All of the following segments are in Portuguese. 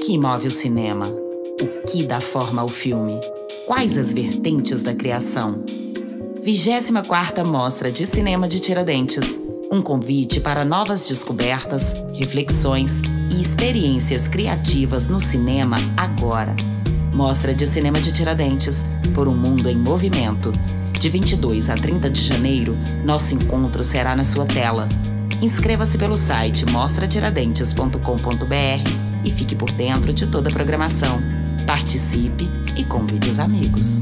que move o cinema? O que dá forma ao filme? Quais as vertentes da criação? 24ª Mostra de Cinema de Tiradentes. Um convite para novas descobertas, reflexões e experiências criativas no cinema agora. Mostra de Cinema de Tiradentes, por um mundo em movimento. De 22 a 30 de janeiro, nosso encontro será na sua tela. Inscreva-se pelo site mostratiradentes.com.br e fique por dentro de toda a programação. Participe e convide os amigos.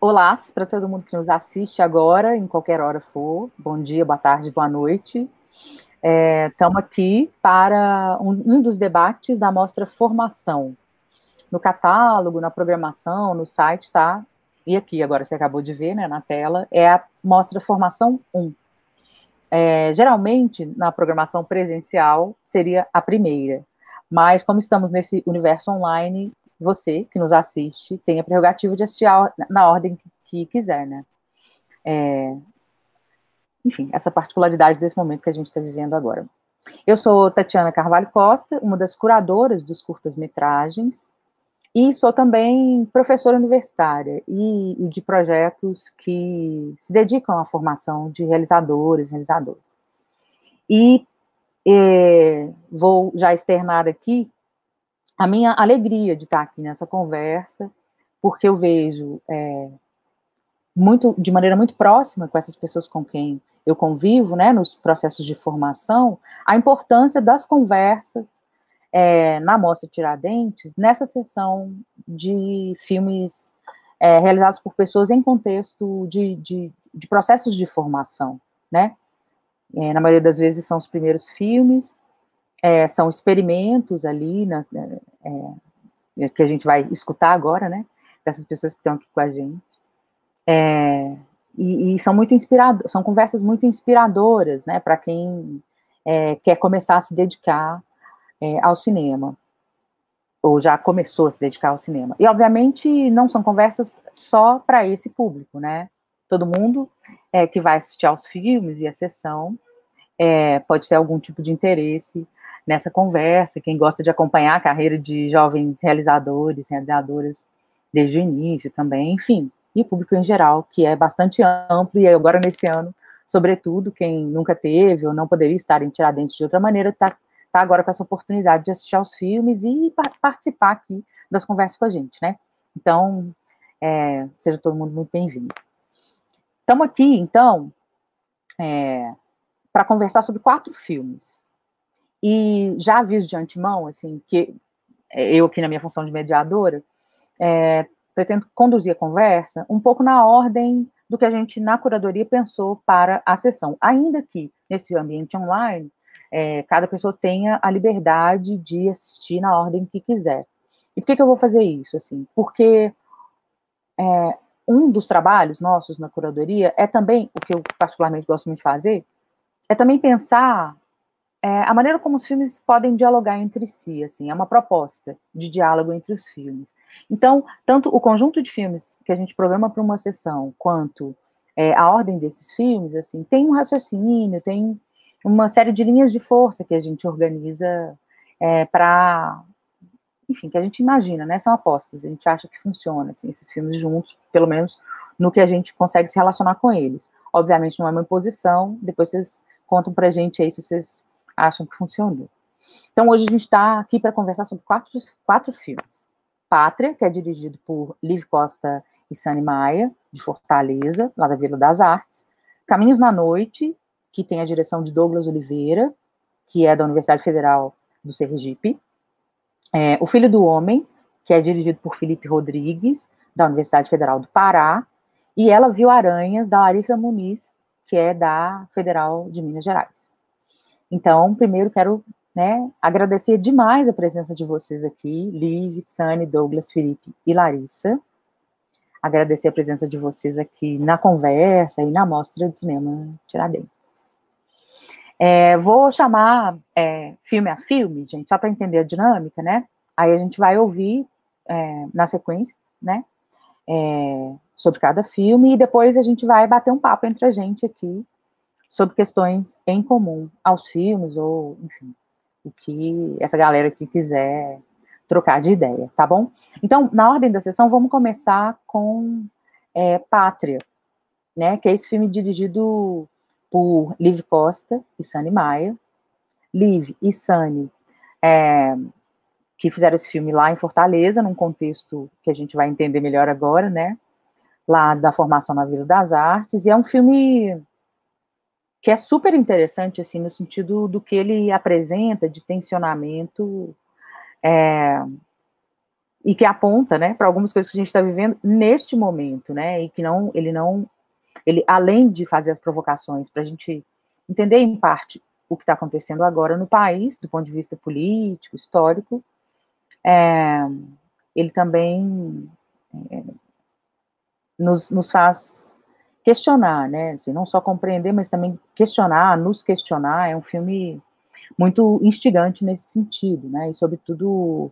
Olá para todo mundo que nos assiste agora, em qualquer hora for. Bom dia, boa tarde, boa noite. Estamos aqui para um dos debates da mostra Formação. No catálogo, na programação, no site, tá? E aqui, agora você acabou de ver, né, na tela, é a mostra Formação 1. Geralmente, na programação presencial, seria a primeira. Mas, como estamos nesse universo online, você que nos assiste tem a prerrogativa de assistir na ordem que quiser, né? Enfim, essa particularidade desse momento que a gente está vivendo agora. Eu sou Tatiana Carvalho Costa, uma das curadoras dos curtas-metragens, e sou também professora universitária e de projetos que se dedicam à formação de realizadoras e realizadores. E vou já externar aqui a minha alegria de estar aqui nessa conversa, porque eu vejo de maneira muito próxima com essas pessoas com quem eu convivo, né, nos processos de formação, a importância das conversas na Mostra Tiradentes, nessa sessão de filmes realizados por pessoas em contexto de processos de formação, né? Na maioria das vezes são os primeiros filmes, são experimentos ali, que a gente vai escutar agora, né? Dessas pessoas que estão aqui com a gente. E são muito são conversas muito inspiradoras, né? Para quem quer começar a se dedicar ao cinema, ou já começou a se dedicar ao cinema. E, obviamente, não são conversas só para esse público, né? Todo mundo que vai assistir aos filmes e à sessão pode ter algum tipo de interesse nessa conversa, quem gosta de acompanhar a carreira de jovens realizadoras desde o início também, enfim, e o público em geral, que é bastante amplo, e agora nesse ano, sobretudo, quem nunca teve ou não poderia estar em Tiradentes de outra maneira, está agora com essa oportunidade de assistir aos filmes e participar aqui das conversas com a gente, né? Então, seja todo mundo muito bem-vindo. Estamos aqui, então, para conversar sobre 4 filmes. E já aviso de antemão, assim, que eu aqui na minha função de mediadora, pretendo conduzir a conversa um pouco na ordem do que a gente, na curadoria, pensou para a sessão. Ainda que, nesse ambiente online, cada pessoa tenha a liberdade de assistir na ordem que quiser. E por que eu vou fazer isso? Assim, porque um dos trabalhos nossos na curadoria é também, o que eu particularmente gosto muito de fazer, é também pensar a maneira como os filmes podem dialogar entre si, assim, é uma proposta de diálogo entre os filmes. Então, tanto o conjunto de filmes que a gente programa para uma sessão, quanto a ordem desses filmes, assim, tem um raciocínio, tem uma série de linhas de força que a gente organiza para, enfim, que a gente imagina, né, são apostas, a gente acha que funciona, assim, esses filmes juntos, pelo menos no que a gente consegue se relacionar com eles. Obviamente não é uma imposição, depois vocês contam pra gente aí se vocês acham que funcionou. Então, hoje a gente está aqui para conversar sobre 4 filmes. Pátria, que é dirigido por Liv Costa e Sani Maia, de Fortaleza, lá da Vila das Artes. Caminhos na Noite, que tem a direção de Douglas Oliveira, que é da Universidade Federal do Sergipe. O Filho do Homem, que é dirigido por Felipe Rodrigues, da Universidade Federal do Pará. E Ela Viu Aranhas, da Larissa Muniz, que é da Federal de Minas Gerais. Então, primeiro quero agradecer demais a presença de vocês aqui, Liv, Sani, Douglas, Felipe e Larissa. Agradecer a presença de vocês aqui na conversa e na Mostra de Cinema Tiradentes. Vou chamar filme a filme, gente, só para entender a dinâmica, né? Aí a gente vai ouvir na sequência, né? Sobre cada filme, e depois a gente vai bater um papo entre a gente aqui sobre questões em comum aos filmes, ou, enfim, o que essa galera aqui quiser trocar de ideia, tá bom? Então, na ordem da sessão, vamos começar com Pátria, né? Que é esse filme dirigido por Liv Costa e Sunny Maia. Liv e Sunny, que fizeram esse filme lá em Fortaleza, num contexto que a gente vai entender melhor agora, né? Lá da formação na Vila das Artes, e é um filme que é super interessante, assim, no sentido do que ele apresenta de tensionamento, e que aponta, né, para algumas coisas que a gente está vivendo neste momento, né, e que ele, além de fazer as provocações para a gente entender em parte o que está acontecendo agora no país, do ponto de vista político, histórico, ele também nos faz questionar, né, assim, não só compreender, mas também questionar, nos questionar. É um filme muito instigante nesse sentido, né, e sobretudo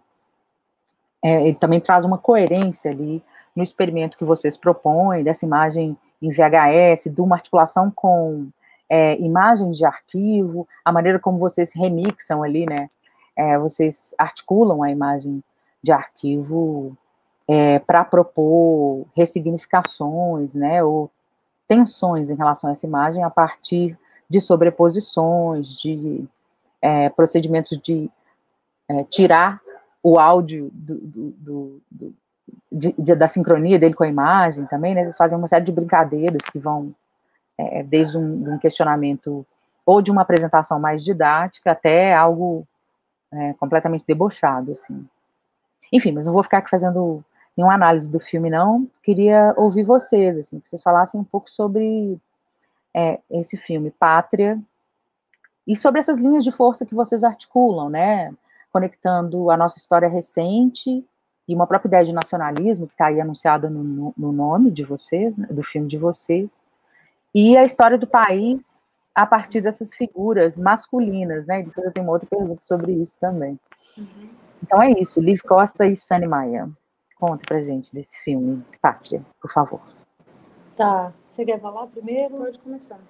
ele também traz uma coerência ali no experimento que vocês propõem, dessa imagem em VHS, de uma articulação com imagens de arquivo, a maneira como vocês remixam ali, né, vocês articulam a imagem de arquivo para propor ressignificações, né, ou tensões em relação a essa imagem a partir de sobreposições, de procedimentos de tirar o áudio da sincronia dele com a imagem também, né? Eles fazem uma série de brincadeiras que vão desde um questionamento ou de uma apresentação mais didática até algo completamente debochado, assim. Enfim, mas não vou ficar aqui fazendo nenhuma análise do filme, não. Queria ouvir vocês, assim, que vocês falassem um pouco sobre esse filme, Pátria, e sobre essas linhas de força que vocês articulam, né? Conectando a nossa história recente e uma própria ideia de nacionalismo, que está aí anunciada no nome de vocês, né, do filme de vocês, e a história do país a partir dessas figuras masculinas, né? E depois eu tenho uma outra pergunta sobre isso também. Uhum. Então é isso, Liv Costa e Sunny Maia. Conta pra gente desse filme, Pátria, por favor. Tá, você quer falar primeiro? Pode começar.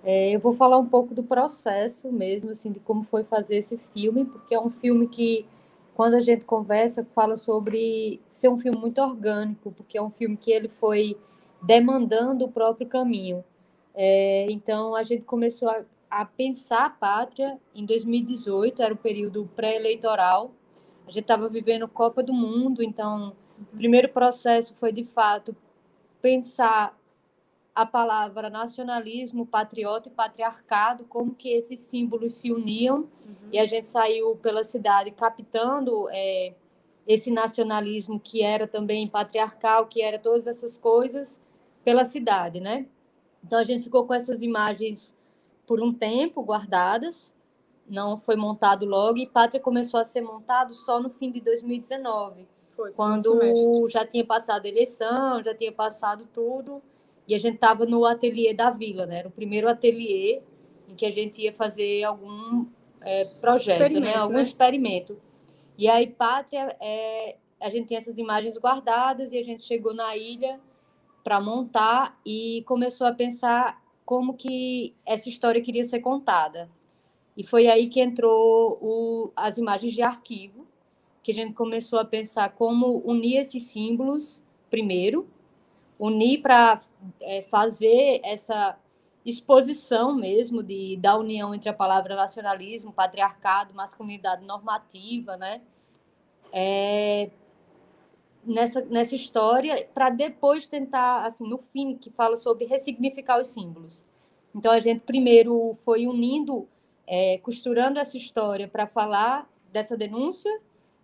Eu vou falar um pouco do processo mesmo, assim, de como foi fazer esse filme, porque é um filme que, quando a gente conversa, fala sobre ser um filme muito orgânico, porque é um filme que ele foi demandando o próprio caminho. Então, a gente começou a pensar a Pátria em 2018, era o período pré-eleitoral. A gente estava vivendo Copa do Mundo, então o primeiro processo foi, de fato, pensar a palavra nacionalismo, patriota e patriarcado, como que esses símbolos se uniam, e a gente saiu pela cidade captando esse nacionalismo que era também patriarcal, que era todas essas coisas pela cidade, né? Então a gente ficou com essas imagens por um tempo guardadas, não foi montado logo, e Pátria começou a ser montado só no fim de 2019, quando já tinha passado a eleição, já tinha passado tudo, e a gente estava no ateliê da Vila, né? Era o primeiro ateliê em que a gente ia fazer algum projeto, né? Algum experimento. E aí, Pátria, a gente tinha essas imagens guardadas, e a gente chegou na ilha para montar e começou a pensar como que essa história queria ser contada. E foi aí que entrou as imagens de arquivo, que a gente começou a pensar como unir esses símbolos primeiro, unir para fazer essa exposição mesmo da união entre a palavra nacionalismo, patriarcado, masculinidade normativa, né? Nessa história, para depois tentar, assim, no fim, que fala sobre ressignificar os símbolos. Então, a gente primeiro foi unindo, costurando essa história para falar dessa denúncia,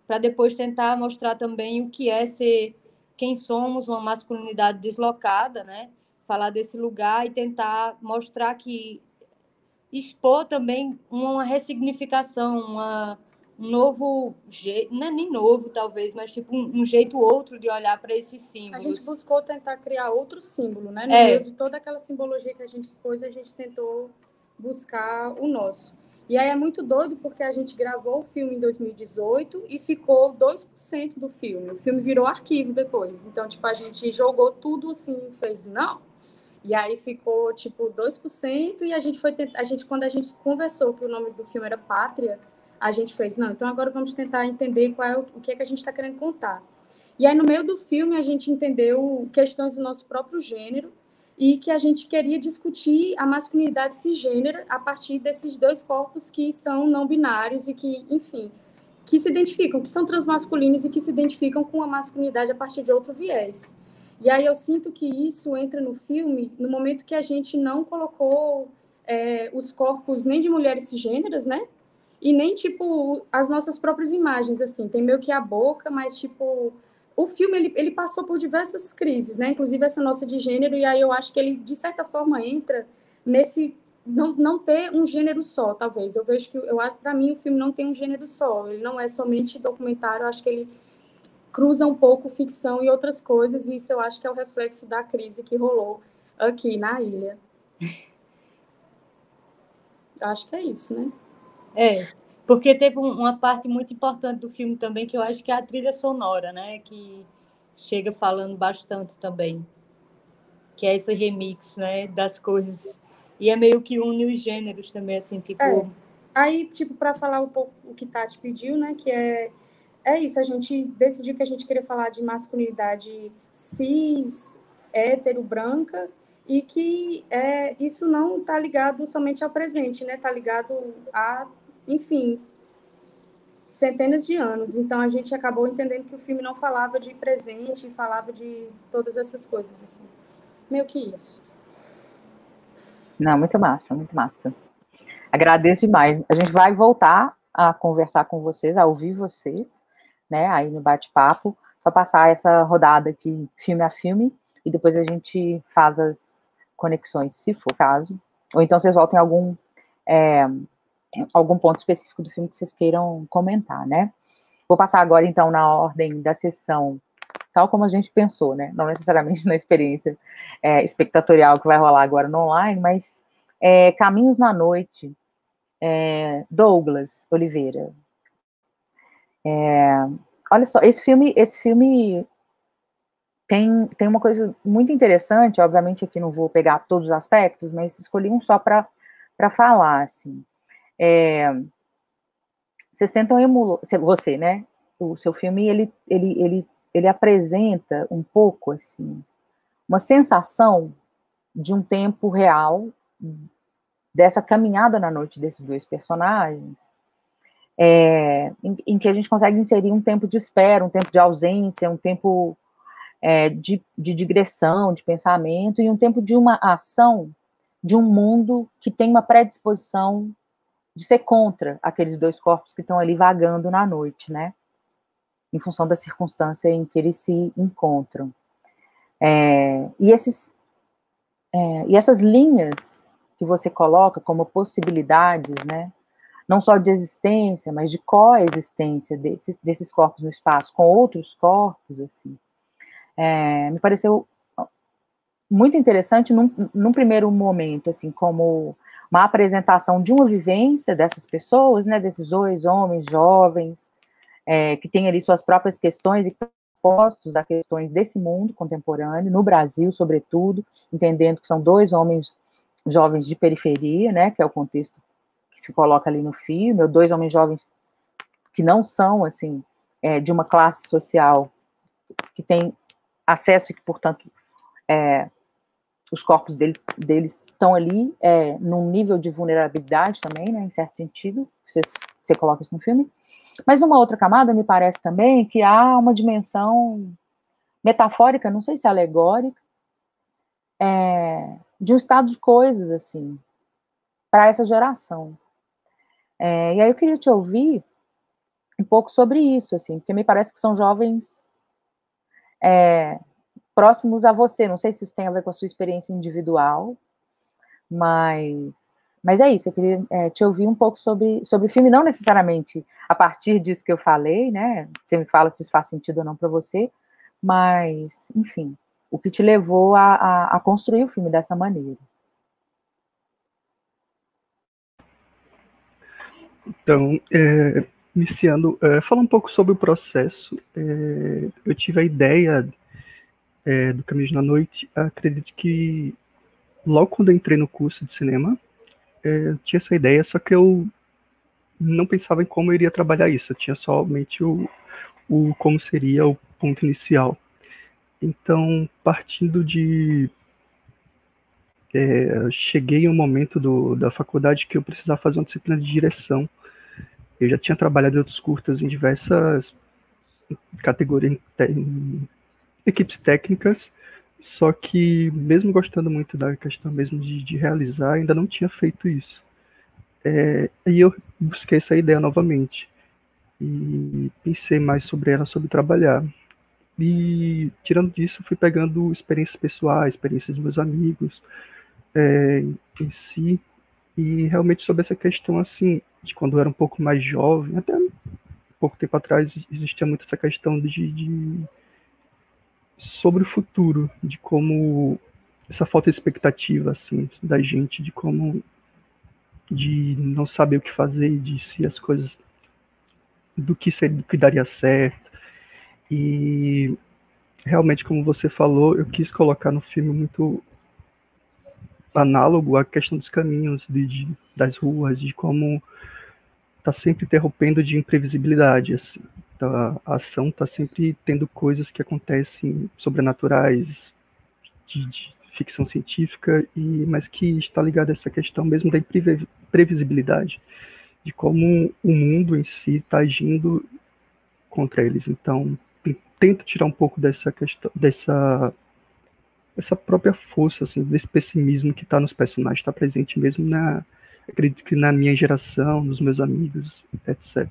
para depois tentar mostrar também o que é ser quem somos, uma masculinidade deslocada, né? Falar desse lugar e tentar mostrar que expor também uma ressignificação, um novo jeito, não é nem novo talvez, mas tipo um jeito outro de olhar para esses símbolos. A gente buscou tentar criar outro símbolo, né? No meio de toda aquela simbologia que a gente expôs, a gente tentou buscar o nosso. E aí é muito doido porque a gente gravou o filme em 2018 e ficou 2% do filme. O filme virou arquivo depois. Então, tipo, a gente jogou tudo assim, fez não. E aí ficou, tipo, 2% e a gente foi tentar, quando a gente conversou que o nome do filme era Pátria, a gente fez, não, então agora vamos tentar entender qual é o que é que a gente está querendo contar. E aí, no meio do filme, a gente entendeu questões do nosso próprio gênero e que a gente queria discutir a masculinidade cisgênera a partir desses dois corpos que são não binários e que, enfim, que se identificam, que são transmasculinos e que se identificam com a masculinidade a partir de outro viés. E aí eu sinto que isso entra no filme no momento que a gente não colocou os corpos nem de mulheres cisgêneras, né? E nem, tipo, as nossas próprias imagens, assim. Tem meio que a boca, mas, tipo... O filme, ele passou por diversas crises, né? Inclusive essa nossa de gênero, e aí eu acho que ele, de certa forma, entra nesse... Não ter um gênero só, talvez. Eu vejo que, para mim, o filme não tem um gênero só. Ele não é somente documentário, eu acho que ele cruza um pouco ficção e outras coisas, e isso eu acho que é o reflexo da crise que rolou aqui na ilha. Eu acho que é isso, né? Porque teve uma parte muito importante do filme também, que eu acho que é a trilha sonora, né? Que chega falando bastante também. Que é esse remix, né? Das coisas. E é meio que une os gêneros também, assim, tipo... Aí, tipo, para falar um pouco o que Tati pediu, né? Que é isso, a gente decidiu que a gente queria falar de masculinidade cis, hétero, branca, e que isso não está ligado somente ao presente, né? Está ligado a, enfim, centenas de anos. Então, a gente acabou entendendo que o filme não falava de presente, falava de todas essas coisas, assim. Meio que isso. Não, muito massa, muito massa. Agradeço demais. A gente vai voltar a conversar com vocês, a ouvir vocês, né, aí no bate-papo, só passar essa rodada aqui, filme a filme, e depois a gente faz as conexões, se for caso, ou então vocês voltem algum ponto específico do filme que vocês queiram comentar, né. Vou passar agora, então, na ordem da sessão, tal como a gente pensou, né, não necessariamente na experiência espectatorial que vai rolar agora no online, mas Caminhos na Noite, Douglas Oliveira. Olha só, esse filme tem uma coisa muito interessante, obviamente aqui não vou pegar todos os aspectos, mas escolhi um só para falar, assim. Vocês tentam emular, você, né? O seu filme, ele apresenta um pouco, assim, uma sensação de um tempo real, dessa caminhada na noite desses dois personagens, em que a gente consegue inserir um tempo de espera, um tempo de ausência, um tempo de digressão, de pensamento, e um tempo de uma ação de um mundo que tem uma predisposição de ser contra aqueles dois corpos que estão ali vagando na noite, né? Em função da circunstância em que eles se encontram. E essas linhas que você coloca como possibilidades, né? Não só de existência, mas de coexistência desses corpos no espaço com outros corpos, assim, me pareceu muito interessante num primeiro momento, assim, como uma apresentação de uma vivência dessas pessoas, né, desses dois homens jovens, que têm ali suas próprias questões e postos a questões desse mundo contemporâneo, no Brasil, sobretudo, entendendo que são dois homens jovens de periferia, né, que é o contexto que se coloca ali no filme, ou dois homens jovens que não são, assim, de uma classe social que tem acesso e que, portanto, os corpos deles estão ali num nível de vulnerabilidade também, né, em certo sentido, você coloca isso no filme. Mas numa outra camada, me parece também que há uma dimensão metafórica, não sei se alegórica, de um estado de coisas, assim, para essa geração. E aí eu queria te ouvir um pouco sobre isso, assim, porque me parece que são jovens próximos a você, não sei se isso tem a ver com a sua experiência individual, mas é isso, eu queria te ouvir um pouco sobre o filme, não necessariamente a partir disso que eu falei, né, você me fala se isso faz sentido ou não para você, mas, enfim, o que te levou a construir o filme dessa maneira. Então, iniciando, falar um pouco sobre o processo. Eu tive a ideia do Caminhos na Noite, acredito que logo quando eu entrei no curso de cinema, eu tinha essa ideia, só que eu não pensava em como eu iria trabalhar isso, eu tinha somente o como seria o ponto inicial. Então, partindo de... cheguei em um momento da faculdade que eu precisava fazer uma disciplina de direção. Eu já tinha trabalhado em outros curtas em diversas categorias, em equipes técnicas, só que mesmo gostando muito da questão mesmo de realizar, ainda não tinha feito isso. Aí eu busquei essa ideia novamente e pensei mais sobre ela, sobre trabalhar. E tirando disso, fui pegando experiências pessoais, experiências dos meus amigos em si, e realmente sobre essa questão assim, de quando eu era um pouco mais jovem, até pouco tempo atrás existia muito essa questão sobre o futuro, de como essa falta de expectativa assim da gente, de como de não saber o que fazer, de se as coisas do que daria certo. E realmente, como você falou, eu quis colocar no filme muito análogo à questão dos caminhos, das ruas, de como está sempre interrompendo de imprevisibilidade. Assim. Então, a ação está sempre tendo coisas que acontecem sobrenaturais, de ficção científica, mas que está ligada a essa questão mesmo da imprevisibilidade, de como o mundo em si está agindo contra eles. Então, tento tirar um pouco dessa questão, essa própria força, assim, desse pessimismo que está nos personagens, está presente mesmo acredito que na minha geração, nos meus amigos, etc.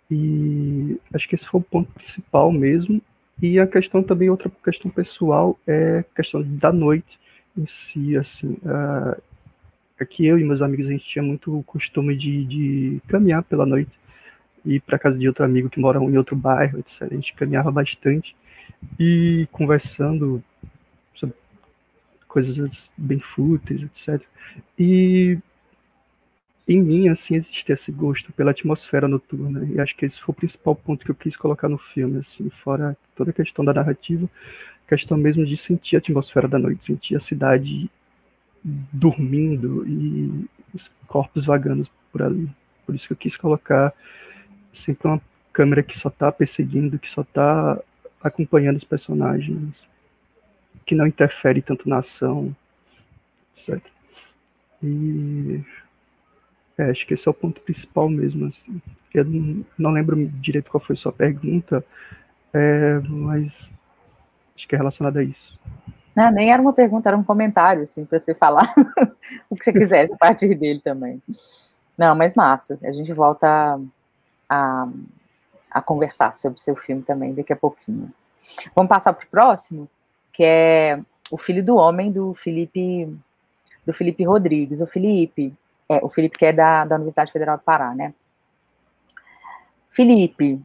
E acho que esse foi o ponto principal mesmo. E a questão também, outra questão pessoal, é a questão da noite em si, assim. Aqui eu e meus amigos, a gente tinha muito o costume de caminhar pela noite, ir para casa de outro amigo que mora em outro bairro, etc. A gente caminhava bastante e conversando sobre coisas bem fúteis, etc. E em mim, assim, existe esse gosto pela atmosfera noturna, e acho que esse foi o principal ponto que eu quis colocar no filme, assim, fora toda a questão da narrativa, a questão mesmo de sentir a atmosfera da noite, sentir a cidade dormindo e os corpos vagando por ali. Por isso que eu quis colocar sempre uma câmera que só tá perseguindo, que só tá acompanhando os personagens, que não interfere tanto na ação, certo? E acho que esse é o ponto principal mesmo. Assim. Eu não lembro direito qual foi a sua pergunta, mas acho que é relacionado a isso. Não, nem era uma pergunta, era um comentário, assim, para você falar o que você quisesse a partir dele também. Não, mas massa. A gente volta a conversar sobre o seu filme também daqui a pouquinho. Vamos passar para o próximo, que é O Filho do Homem, do Felipe Rodrigues. O Felipe que é da Universidade Federal do Pará, né? Felipe,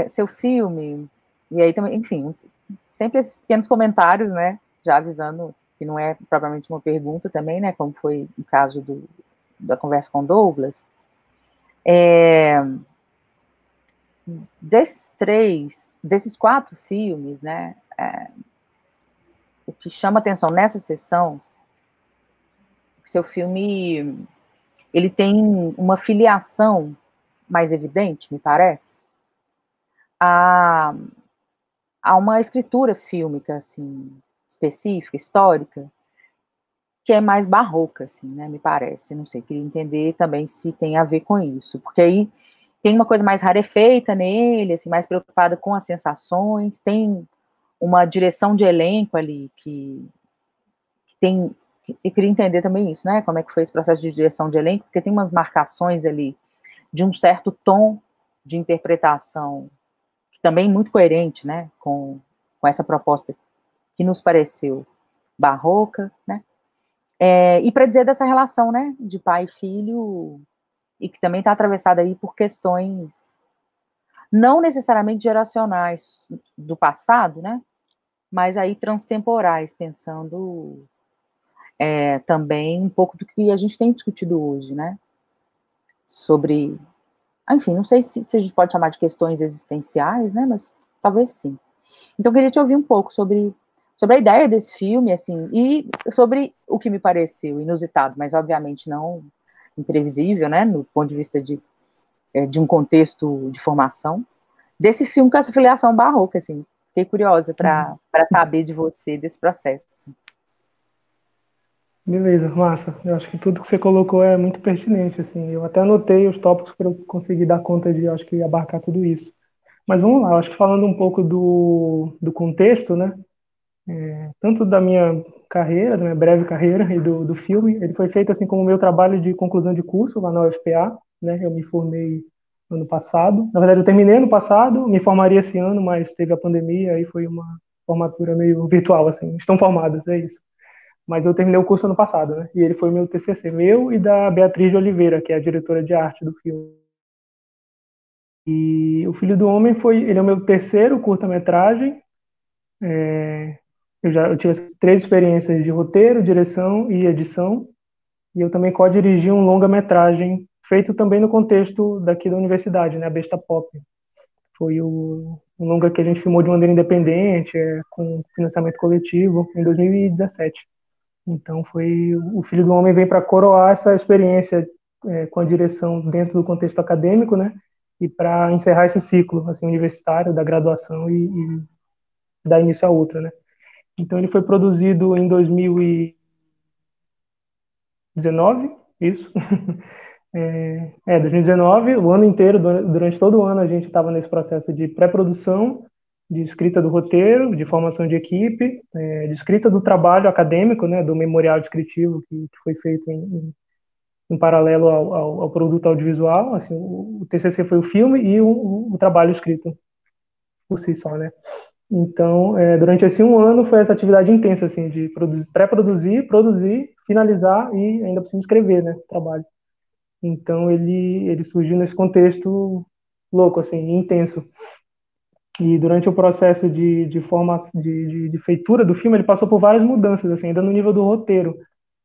seu filme, e aí também, enfim, sempre esses pequenos comentários, né? Já avisando que não é propriamente uma pergunta também, né? Como foi o caso da conversa com Douglas. Desses 4 filmes, né? O que chama atenção nessa sessão, seu filme, ele tem uma filiação mais evidente, me parece, a uma escritura fílmica, assim, específica, histórica, que é mais barroca, assim, né, me parece, não sei, queria entender também se tem a ver com isso, porque aí tem uma coisa mais rarefeita nele, assim, mais preocupada com as sensações, tem uma direção de elenco ali que tem, eu queria entender também isso, né, como é que foi esse processo de direção de elenco, porque tem umas marcações ali de um certo tom de interpretação também muito coerente, né, com essa proposta que nos pareceu barroca, né, e para dizer dessa relação, né, de pai e filho, e que também está atravessada aí por questões não necessariamente geracionais do passado, né, mas aí transtemporais, pensando também um pouco do que a gente tem discutido hoje, né, sobre, enfim, não sei se a gente pode chamar de questões existenciais, né, mas talvez sim. Então, eu queria te ouvir um pouco sobre a ideia desse filme, assim, e sobre o que me pareceu inusitado, mas obviamente não imprevisível, né, no ponto de vista de um contexto de formação, desse filme com essa filiação barroca, assim. Fiquei curiosa para saber de você, desse processo. Beleza, massa. Eu acho que tudo que você colocou é muito pertinente, assim. Eu até anotei os tópicos para eu conseguir dar conta de, acho que, abarcar tudo isso. Mas vamos lá, eu acho que falando um pouco do contexto, né? Tanto da minha carreira, da minha breve carreira e do filme, ele foi feito assim como meu trabalho de conclusão de curso lá na UFPA, né? Eu me formei ano passado. Na verdade, eu terminei ano passado, me formaria esse ano, mas teve a pandemia, aí foi uma formatura meio virtual, assim. Estão formados, é isso. Mas eu terminei o curso ano passado, né? E ele foi meu TCC, meu e da Beatriz de Oliveira, que é a diretora de arte do filme. E O Filho do Homem ele é o meu terceiro curta-metragem. Eu tive 3 experiências de roteiro, direção e edição. E eu também co-dirigi um longa-metragem feito também no contexto daqui da universidade, né? A Besta Pop. Foi um longa que a gente filmou de maneira independente, com financiamento coletivo, em 2017. Então, O Filho do Homem vem para coroar essa experiência com a direção dentro do contexto acadêmico, né? E para encerrar esse ciclo assim, universitário da graduação e dar início a outra, né? Então, ele foi produzido em 2019, isso. 2019, o ano inteiro, durante todo o ano, a gente estava nesse processo de pré-produção, de escrita do roteiro, de formação de equipe, de escrita do trabalho acadêmico, né, do memorial descritivo que foi feito em paralelo ao produto audiovisual. Assim, o TCC foi o filme e o trabalho escrito por si só, né? Então, durante esse um ano foi essa atividade intensa, assim, de pré-produzir, produzir, finalizar e ainda por cima escrever, né, trabalho. Então, ele surgiu nesse contexto louco, assim, intenso. E durante o processo de feitura do filme, ele passou por várias mudanças, assim, ainda no nível do roteiro.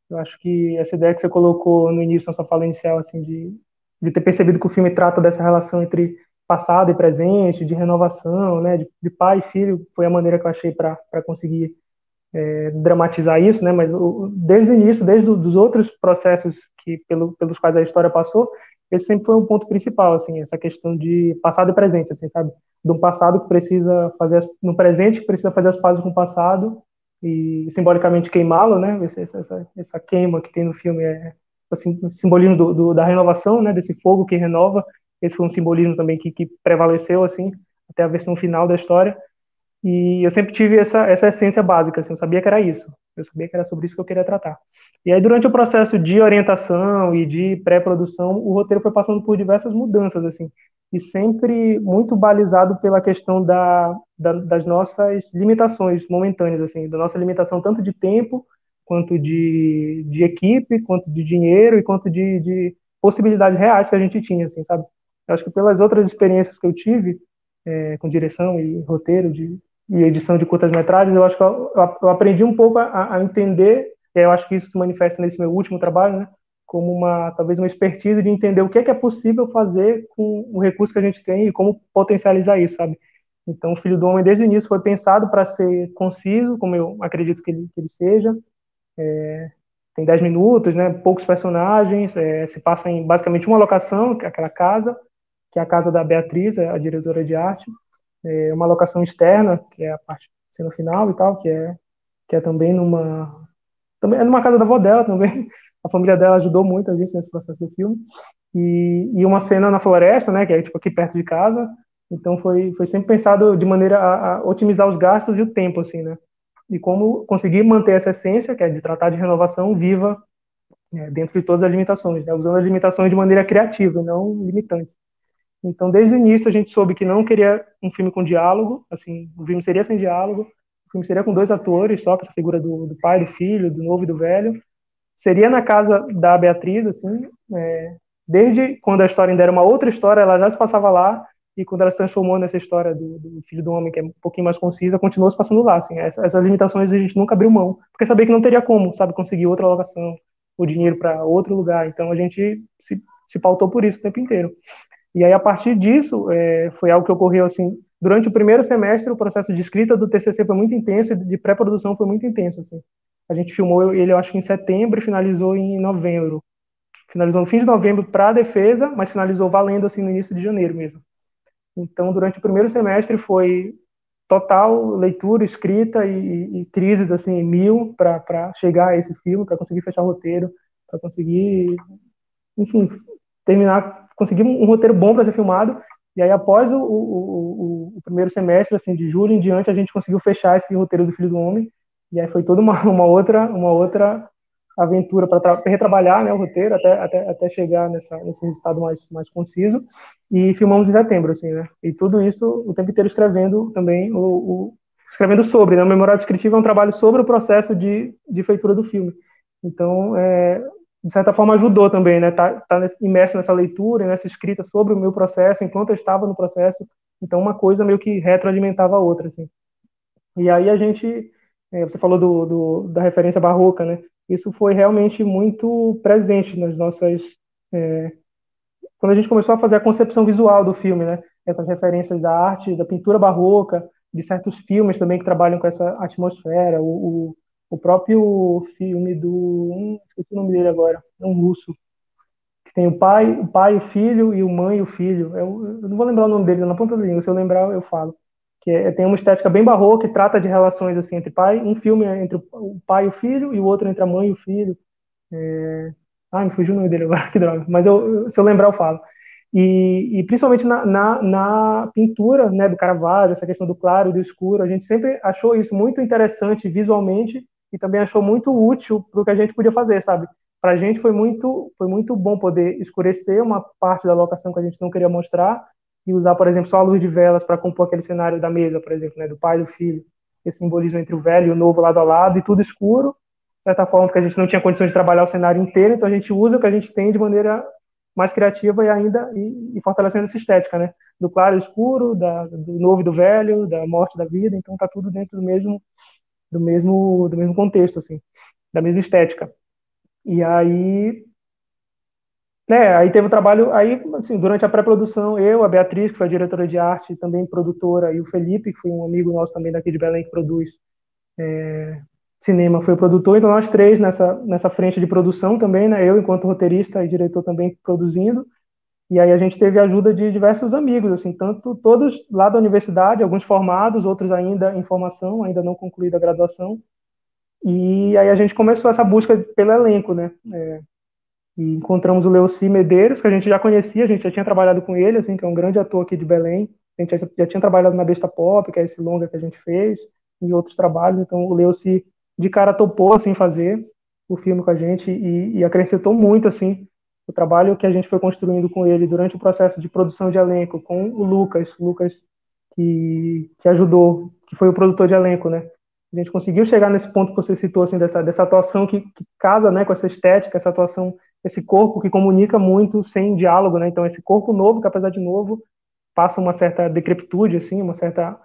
Eu acho que essa ideia que você colocou no início, na sua fala inicial, assim, de ter percebido que o filme trata dessa relação entre passado e presente, de renovação, né, de pai e filho, foi a maneira que eu achei para conseguir dramatizar isso, né, mas desde o início, desde os outros processos pelos quais a história passou, esse sempre foi um ponto principal, assim, essa questão de passado e presente, assim, sabe? De um passado que precisa no presente que precisa fazer as pazes com o passado e simbolicamente queimá-lo, né? Essa queima que tem no filme assim, o simbolismo da renovação, né? Desse fogo que renova. Esse foi um simbolismo também que prevaleceu, assim, até a versão final da história. E eu sempre tive essa essência básica, assim, eu sabia que era isso. Eu sabia que era sobre isso que eu queria tratar. E aí, durante o processo de orientação e de pré-produção, o roteiro foi passando por diversas mudanças, assim, e sempre muito balizado pela questão das nossas limitações momentâneas, assim, da nossa limitação tanto de tempo, quanto de equipe, quanto de dinheiro e quanto de possibilidades reais que a gente tinha, assim, sabe? Eu acho que pelas outras experiências que eu tive, com direção e roteiro e edição de curtas-metragens, eu acho que eu aprendi um pouco a entender, e eu acho que isso se manifesta nesse meu último trabalho, né, como talvez uma expertise de entender o que é possível fazer com o recurso que a gente tem e como potencializar isso, sabe? Então, O Filho do Homem, desde o início, foi pensado para ser conciso, como eu acredito que ele seja. Tem 10 minutos, né, poucos personagens, se passa em basicamente uma locação, que é aquela casa, que é a casa da Beatriz, a diretora de arte, uma locação externa, que é a parte cena final e tal, que é também numa casa da avó dela também. A família dela ajudou muito a gente nesse processo do filme. E uma cena na floresta, né, que é tipo aqui perto de casa. Então foi sempre pensado de maneira a otimizar os gastos e o tempo, assim, né? E como conseguir manter essa essência, que é de tratar de renovação viva, dentro de todas as limitações, né? Usando as limitações de maneira criativa, não limitante. Então, desde o início, a gente soube que não queria um filme com diálogo, assim, o filme seria sem diálogo, o filme seria com 2 atores, só com essa figura do pai, do filho, do novo e do velho. Seria na casa da Beatriz, assim, desde quando a história ainda era uma outra história, ela já se passava lá, e quando ela se transformou nessa história do Filho do Homem, que é um pouquinho mais concisa, continuou se passando lá, assim. Essas limitações a gente nunca abriu mão, porque sabia que não teria como, sabe, conseguir outra locação, o dinheiro para outro lugar. Então, a gente se se pautou por isso o tempo inteiro. E aí, a partir disso, foi algo que ocorreu, assim, durante o primeiro semestre, o processo de escrita do TCC foi muito intenso e de pré-produção foi muito intenso, assim. A gente filmou ele, eu acho que em setembro e finalizou em novembro. Finalizou no fim de novembro para a defesa, mas finalizou valendo, assim, no início de janeiro mesmo. Então, durante o primeiro semestre foi total leitura, escrita e crises, assim, mil para chegar a esse filme, para conseguir fechar o roteiro, para conseguir, enfim, terminar, conseguir um roteiro bom para ser filmado. E aí, após o primeiro semestre, assim, de julho em diante, a gente conseguiu fechar esse roteiro do Filho do Homem. E aí foi toda uma outra aventura para retrabalhar, né, o roteiro até chegar nesse resultado mais conciso. E filmamos em setembro, assim, né? E tudo isso o tempo inteiro escrevendo também escrevendo sobre, né? O memorial descritivo é um trabalho sobre o processo de feitura do filme. Então, de certa forma ajudou também, né? Tá imerso nessa leitura, nessa escrita sobre o meu processo enquanto eu estava no processo. Então, uma coisa meio que retroalimentava a outra, assim. E aí a gente, você falou da referência barroca, né? Isso foi realmente muito presente nas nossas, quando a gente começou a fazer a concepção visual do filme, né? Essas referências da arte, da pintura barroca, de certos filmes também que trabalham com essa atmosfera, o próprio filme esqueci o nome dele agora, é um russo, que tem o pai, o filho e o mãe e o filho. Eu não vou lembrar o nome dele na ponta da língua, se eu lembrar eu falo. Que tem uma estética bem barroca que trata de relações assim entre pai, um filme entre o pai e o filho e o outro entre a mãe e o filho. Me fugiu o nome dele agora, que droga. Mas se eu lembrar, eu falo. E principalmente na pintura, né, do Caravaggio, essa questão do claro e do escuro, a gente sempre achou isso muito interessante visualmente e também achou muito útil para o que a gente podia fazer, sabe? Para a gente foi muito bom poder escurecer uma parte da locação que a gente não queria mostrar e usar, por exemplo, só a luz de velas para compor aquele cenário da mesa, por exemplo, né, do pai e do filho, esse simbolismo entre o velho e o novo lado a lado, e tudo escuro, de certa forma, porque a gente não tinha condições de trabalhar o cenário inteiro, então a gente usa o que a gente tem de maneira mais criativa e fortalecendo essa estética, né? Do claro e escuro, do novo e do velho, da morte e da vida, então tá tudo dentro do mesmo contexto, assim, da mesma estética. E aí, aí teve o trabalho, aí, assim, durante a pré-produção, a Beatriz, que foi a diretora de arte e também produtora, e o Felipe, que foi um amigo nosso também daqui de Belém, que produz cinema, foi o produtor, então nós três nessa frente de produção também, né? Eu enquanto roteirista e diretor também produzindo, e aí a gente teve a ajuda de diversos amigos, assim, tanto todos lá da universidade, alguns formados, outros ainda em formação, ainda não concluída a graduação, e aí a gente começou essa busca pelo elenco, né? E encontramos o Leoci Medeiros, que a gente já conhecia, a gente já tinha trabalhado com ele, assim, que é um grande ator aqui de Belém, a gente já tinha trabalhado na Besta Pop, que é esse longa que a gente fez, e outros trabalhos, então o Leoci de cara topou, assim, fazer o filme com a gente e acrescentou muito, assim, o trabalho que a gente foi construindo com ele durante o processo de produção de elenco, com o Lucas que ajudou, que foi o produtor de elenco, né? A gente conseguiu chegar nesse ponto que você citou, assim, dessa atuação que casa, né, com essa estética, essa atuação, esse corpo que comunica muito sem diálogo, né? Então, esse corpo novo, que apesar de novo, passa uma certa decrepitude, assim, uma certa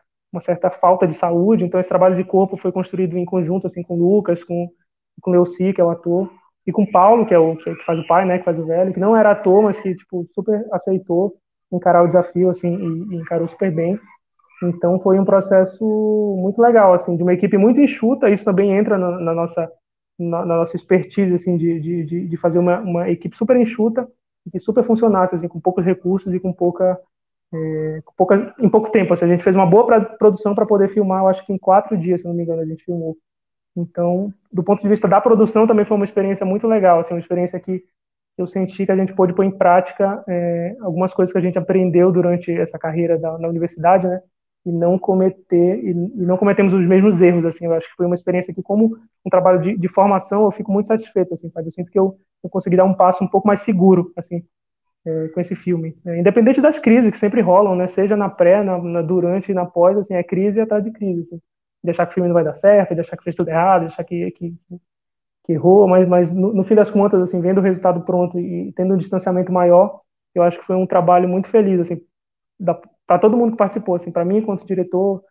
falta de saúde. Então, esse trabalho de corpo foi construído em conjunto, assim, com o Lucas, com o Leuci, que é o ator, e com o Paulo, que faz o pai, né, que faz o velho, que não era ator, mas que, tipo, super aceitou encarar o desafio, assim, e encarou super bem. Então foi um processo muito legal, assim, de uma equipe muito enxuta. Isso também entra na nossa expertise, assim, de fazer uma equipe super enxuta e que super funcionasse, assim, com poucos recursos e em pouco tempo. Assim, a gente fez uma boa produção para poder filmar, eu acho que em 4 dias, se não me engano, a gente filmou. Então, do ponto de vista da produção, também foi uma experiência muito legal, assim, uma experiência que eu senti que a gente pôde pôr em prática algumas coisas que a gente aprendeu durante essa carreira na universidade, né? E não cometemos os mesmos erros, assim. Eu acho que foi uma experiência que, como um trabalho de formação, eu fico muito satisfeito, assim, sabe? Eu sinto que eu consegui dar um passo um pouco mais seguro, assim, com esse filme. Independente das crises que sempre rolam, né? Seja na pré, durante e na pós, assim, é crise atrás de crise, assim. De achar que o filme não vai dar certo, de achar que fez tudo errado, de achar que errou, mas no fim das contas, assim, vendo o resultado pronto e tendo um distanciamento maior, eu acho que foi um trabalho muito feliz, assim, para todo mundo que participou, assim, para mim enquanto diretor,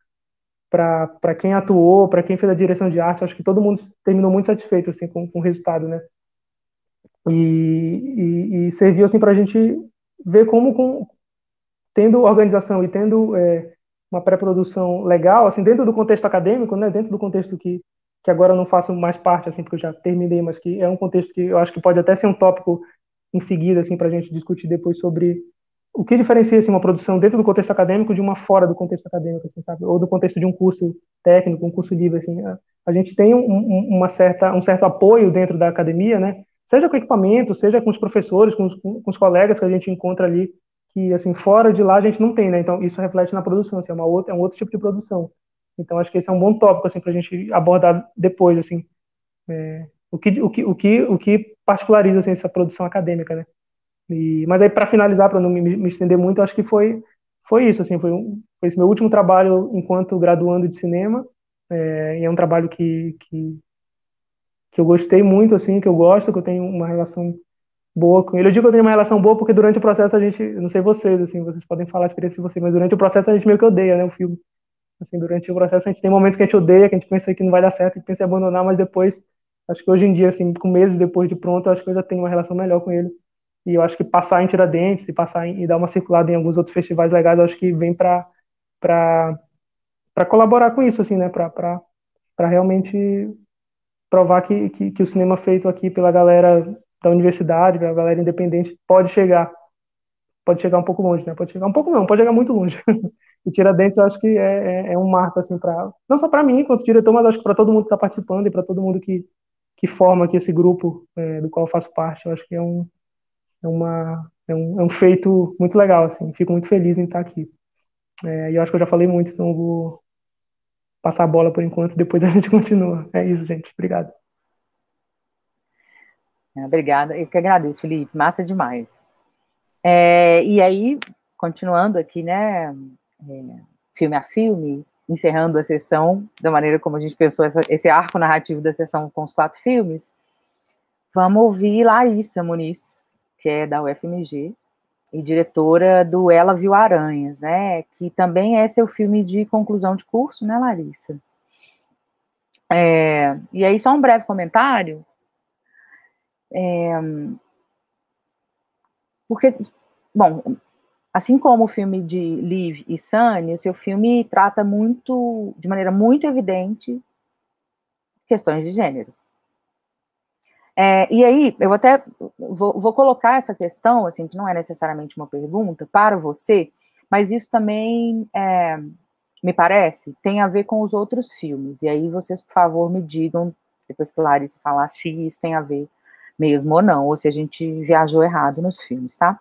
para quem atuou, para quem fez a direção de arte, acho que todo mundo terminou muito satisfeito, assim, com o resultado, né? E serviu assim para a gente ver como tendo organização e tendo uma pré-produção legal, assim, dentro do contexto acadêmico, né, dentro do contexto que agora eu não faço mais parte, assim, porque eu já terminei, mas que é um contexto que eu acho que pode até ser um tópico em seguida, assim, para a gente discutir depois sobre o que diferencia, assim, uma produção dentro do contexto acadêmico de uma fora do contexto acadêmico, assim, sabe? Ou do contexto de um curso técnico, um curso livre, assim. A gente tem um certo apoio dentro da academia, né? Seja com equipamento, seja com os professores, com os colegas que a gente encontra ali, que, assim, fora de lá a gente não tem, né? Então, isso reflete na produção, assim, é um outro tipo de produção. Então, acho que esse é um bom tópico, assim, para a gente abordar depois, assim, o que particulariza, assim, essa produção acadêmica, né? Mas aí, para finalizar, para não me estender muito, acho que foi isso, assim, foi esse meu último trabalho enquanto graduando de cinema, e é um trabalho que eu gostei muito, assim, que eu gosto, que eu tenho uma relação boa com ele. Eu digo que eu tenho uma relação boa porque durante o processo a gente, eu não sei vocês, assim, vocês podem falar a experiência de vocês, mas durante o processo a gente meio que odeia, né, o filme. Assim, durante o processo a gente tem momentos que a gente odeia, que a gente pensa que não vai dar certo, que pensa em abandonar, mas depois, acho que hoje em dia, assim, com meses depois de pronto, eu acho que eu já tenho uma relação melhor com ele. E eu acho que passar em Tiradentes e dar uma circulada em alguns outros festivais legais, eu acho que vem para colaborar com isso, assim, né, para realmente provar que o cinema feito aqui pela galera da universidade, pela galera independente, pode chegar um pouco longe, né? Pode chegar um pouco não, pode chegar muito longe. E Tiradentes eu acho que é um marco, assim, não só para mim, enquanto diretor, mas acho que para todo mundo que está participando e para todo mundo que forma aqui esse grupo do qual eu faço parte. Eu acho que é um feito muito legal, assim. Fico muito feliz em estar aqui. E eu acho que eu já falei muito, então eu vou passar a bola por enquanto, depois a gente continua. É isso, gente. Obrigado. Obrigada. Eu que agradeço, Felipe. Massa demais. E aí, continuando aqui, né, filme a filme, encerrando a sessão da maneira como a gente pensou esse arco narrativo da sessão com os 4 filmes, vamos ouvir Larissa Muniz, que é da UFMG, e diretora do Ela Viu Aranhas, né, que também é seu filme de conclusão de curso, né, Larissa? E aí, só um breve comentário, porque, bom, assim como o filme de Liv e Sunny, o seu filme trata de maneira muito evidente, questões de gênero. E aí, eu até vou colocar essa questão, assim, que não é necessariamente uma pergunta, para você, mas isso também, me parece, tem a ver com os outros filmes. E aí vocês, por favor, me digam, depois que Larissa falar, se isso tem a ver mesmo ou não, ou se a gente viajou errado nos filmes, tá?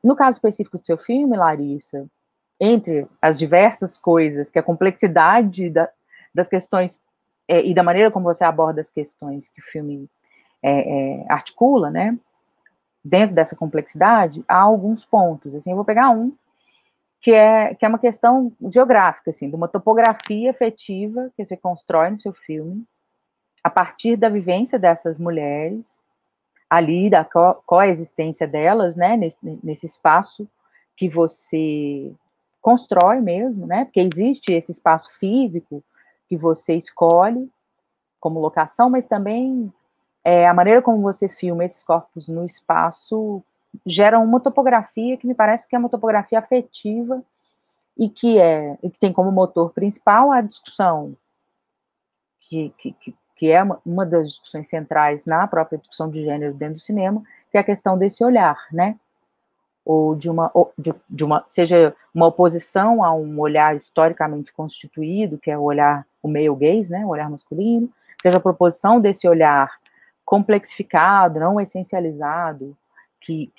No caso específico do seu filme, Larissa, entre as diversas coisas, que a complexidade das questões e da maneira como você aborda as questões que o filme articula, né, dentro dessa complexidade, há alguns pontos, assim, eu vou pegar um, que é uma questão geográfica, assim, de uma topografia afetiva que você constrói no seu filme, a partir da vivência dessas mulheres, ali, da coexistência delas, né, nesse espaço que você constrói mesmo, né, porque existe esse espaço físico que você escolhe como locação, mas também a maneira como você filma esses corpos no espaço gera uma topografia que me parece que é uma topografia afetiva e que tem como motor principal a discussão que é uma das discussões centrais na própria discussão de gênero dentro do cinema, que é a questão desse olhar, né? Ou seja uma oposição a um olhar historicamente constituído, que é o male gaze, né? O olhar masculino, seja a proposição desse olhar complexificado, não essencializado, que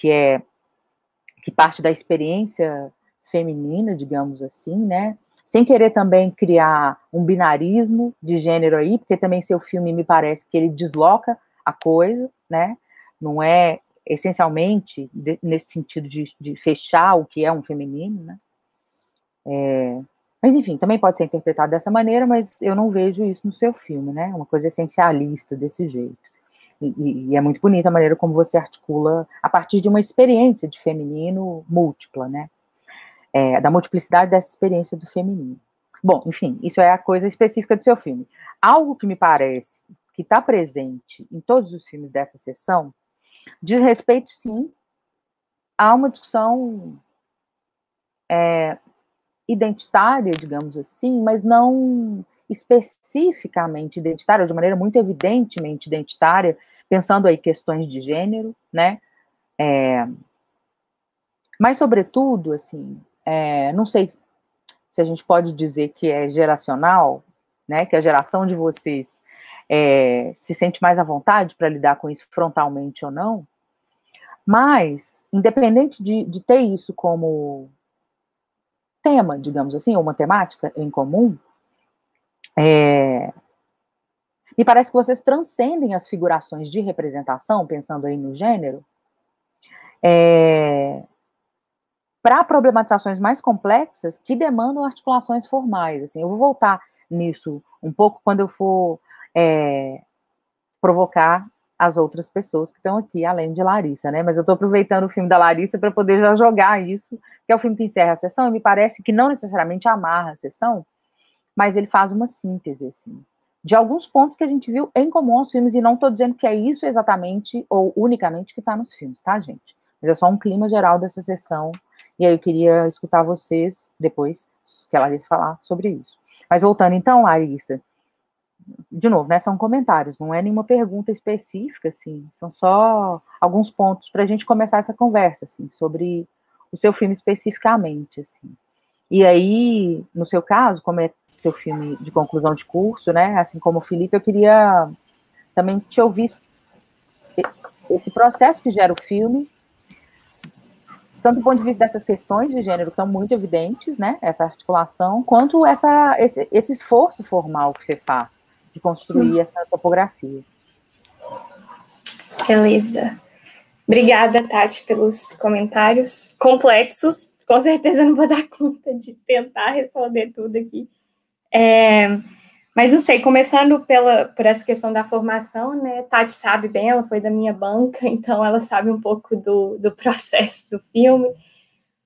parte da experiência feminina, digamos assim, né? Sem querer também criar um binarismo de gênero aí, porque também seu filme me parece que ele desloca a coisa, né? Não é essencialmente nesse sentido de fechar o que é um feminino, né? Mas, enfim, também pode ser interpretado dessa maneira, mas eu não vejo isso no seu filme, né? Uma coisa essencialista desse jeito. E é muito bonita a maneira como você articula a partir de uma experiência de feminino múltipla, né? Da multiplicidade dessa experiência do feminino. Bom, enfim, isso é a coisa específica do seu filme. Algo que me parece que está presente em todos os filmes dessa sessão diz respeito, sim, a uma discussão identitária, digamos assim, mas não especificamente identitária, ou de maneira muito evidentemente identitária, pensando aí questões de gênero, né? Mas, sobretudo, assim, não sei se a gente pode dizer que é geracional, né? Que a geração de vocês se sente mais à vontade para lidar com isso frontalmente ou não, mas, independente de ter isso como tema, digamos assim, ou uma temática em comum, me parece que vocês transcendem as figurações de representação, pensando aí no gênero, para problematizações mais complexas que demandam articulações formais. Assim, eu vou voltar nisso um pouco quando eu for provocar as outras pessoas que estão aqui, além de Larissa, né? Mas eu estou aproveitando o filme da Larissa para poder já jogar isso, que é o filme que encerra a sessão, e me parece que não necessariamente amarra a sessão, mas ele faz uma síntese, assim, de alguns pontos que a gente viu em comum aos filmes, e não estou dizendo que é isso exatamente ou unicamente que está nos filmes, tá, gente? Mas é só um clima geral dessa sessão, e aí eu queria escutar vocês, depois que a Larissa falar sobre isso. Mas voltando então, Larissa, de novo, né, são comentários, não é nenhuma pergunta específica, assim, são só alguns pontos para a gente começar essa conversa, assim, sobre o seu filme especificamente, assim. E aí, no seu caso, como é seu filme de conclusão de curso, né, assim como o Felipe, eu queria também te ouvir esse processo que gera o filme, tanto do ponto de vista dessas questões de gênero que estão muito evidentes, né, essa articulação, quanto esse esforço formal que você faz de construir essa topografia. Beleza. Obrigada, Tati, pelos comentários complexos. Com certeza não vou dar conta de tentar responder tudo aqui. Mas não sei, começando por essa questão da formação, né? Tati sabe bem, ela foi da minha banca, então ela sabe um pouco do processo do filme.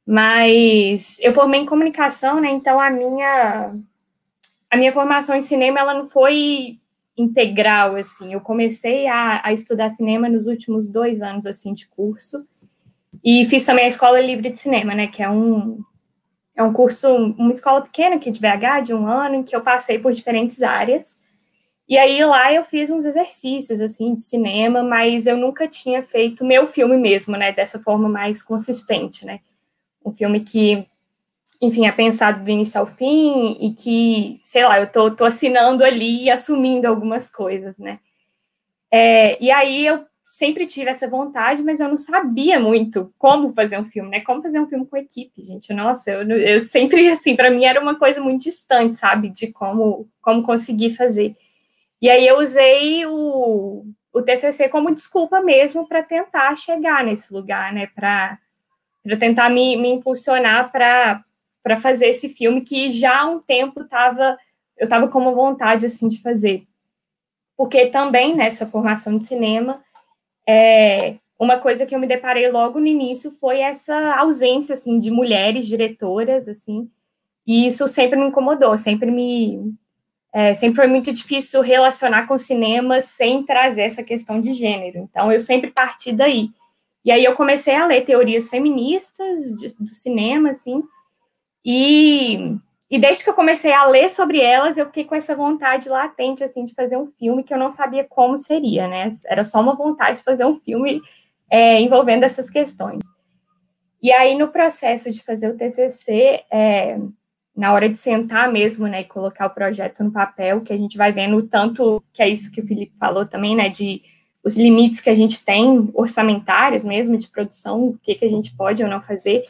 Mas eu formei em comunicação, né? Então a minha formação em cinema, ela não foi integral, assim. Eu comecei a estudar cinema nos últimos 2 anos, assim, de curso. E fiz também a Escola Livre de Cinema, né? Que é um curso, uma escola pequena aqui de BH, de 1 ano, em que eu passei por diferentes áreas. E aí, lá, eu fiz uns exercícios, assim, de cinema, mas eu nunca tinha feito meu filme mesmo, né? Dessa forma mais consistente, né? Um filme que, enfim, é pensado do início ao fim e que, sei lá, eu tô assinando ali e assumindo algumas coisas, né? E aí eu sempre tive essa vontade, mas eu não sabia muito como fazer um filme, né? Como fazer um filme com equipe, gente. Nossa, eu sempre, assim, para mim era uma coisa muito distante, sabe? De como conseguir fazer. E aí eu usei o TCC como desculpa mesmo para tentar chegar nesse lugar, né? Para tentar me impulsionar para fazer esse filme que já há um tempo eu estava com uma vontade, assim, de fazer. Porque também, nessa formação de cinema, uma coisa que eu me deparei logo no início foi essa ausência, assim, de mulheres diretoras, assim, e isso sempre me incomodou, sempre foi muito difícil relacionar com o cinema sem trazer essa questão de gênero. Então, eu sempre parti daí. E aí eu comecei a ler teorias feministas do cinema, assim, e desde que eu comecei a ler sobre elas, eu fiquei com essa vontade latente, assim, de fazer um filme que eu não sabia como seria, né? Era só uma vontade de fazer um filme envolvendo essas questões. E aí, no processo de fazer o TCC, na hora de sentar mesmo, né, e colocar o projeto no papel, que a gente vai vendo o tanto, que é isso que o Felipe falou também, né, de os limites que a gente tem, orçamentários mesmo, de produção, o que a gente pode ou não fazer,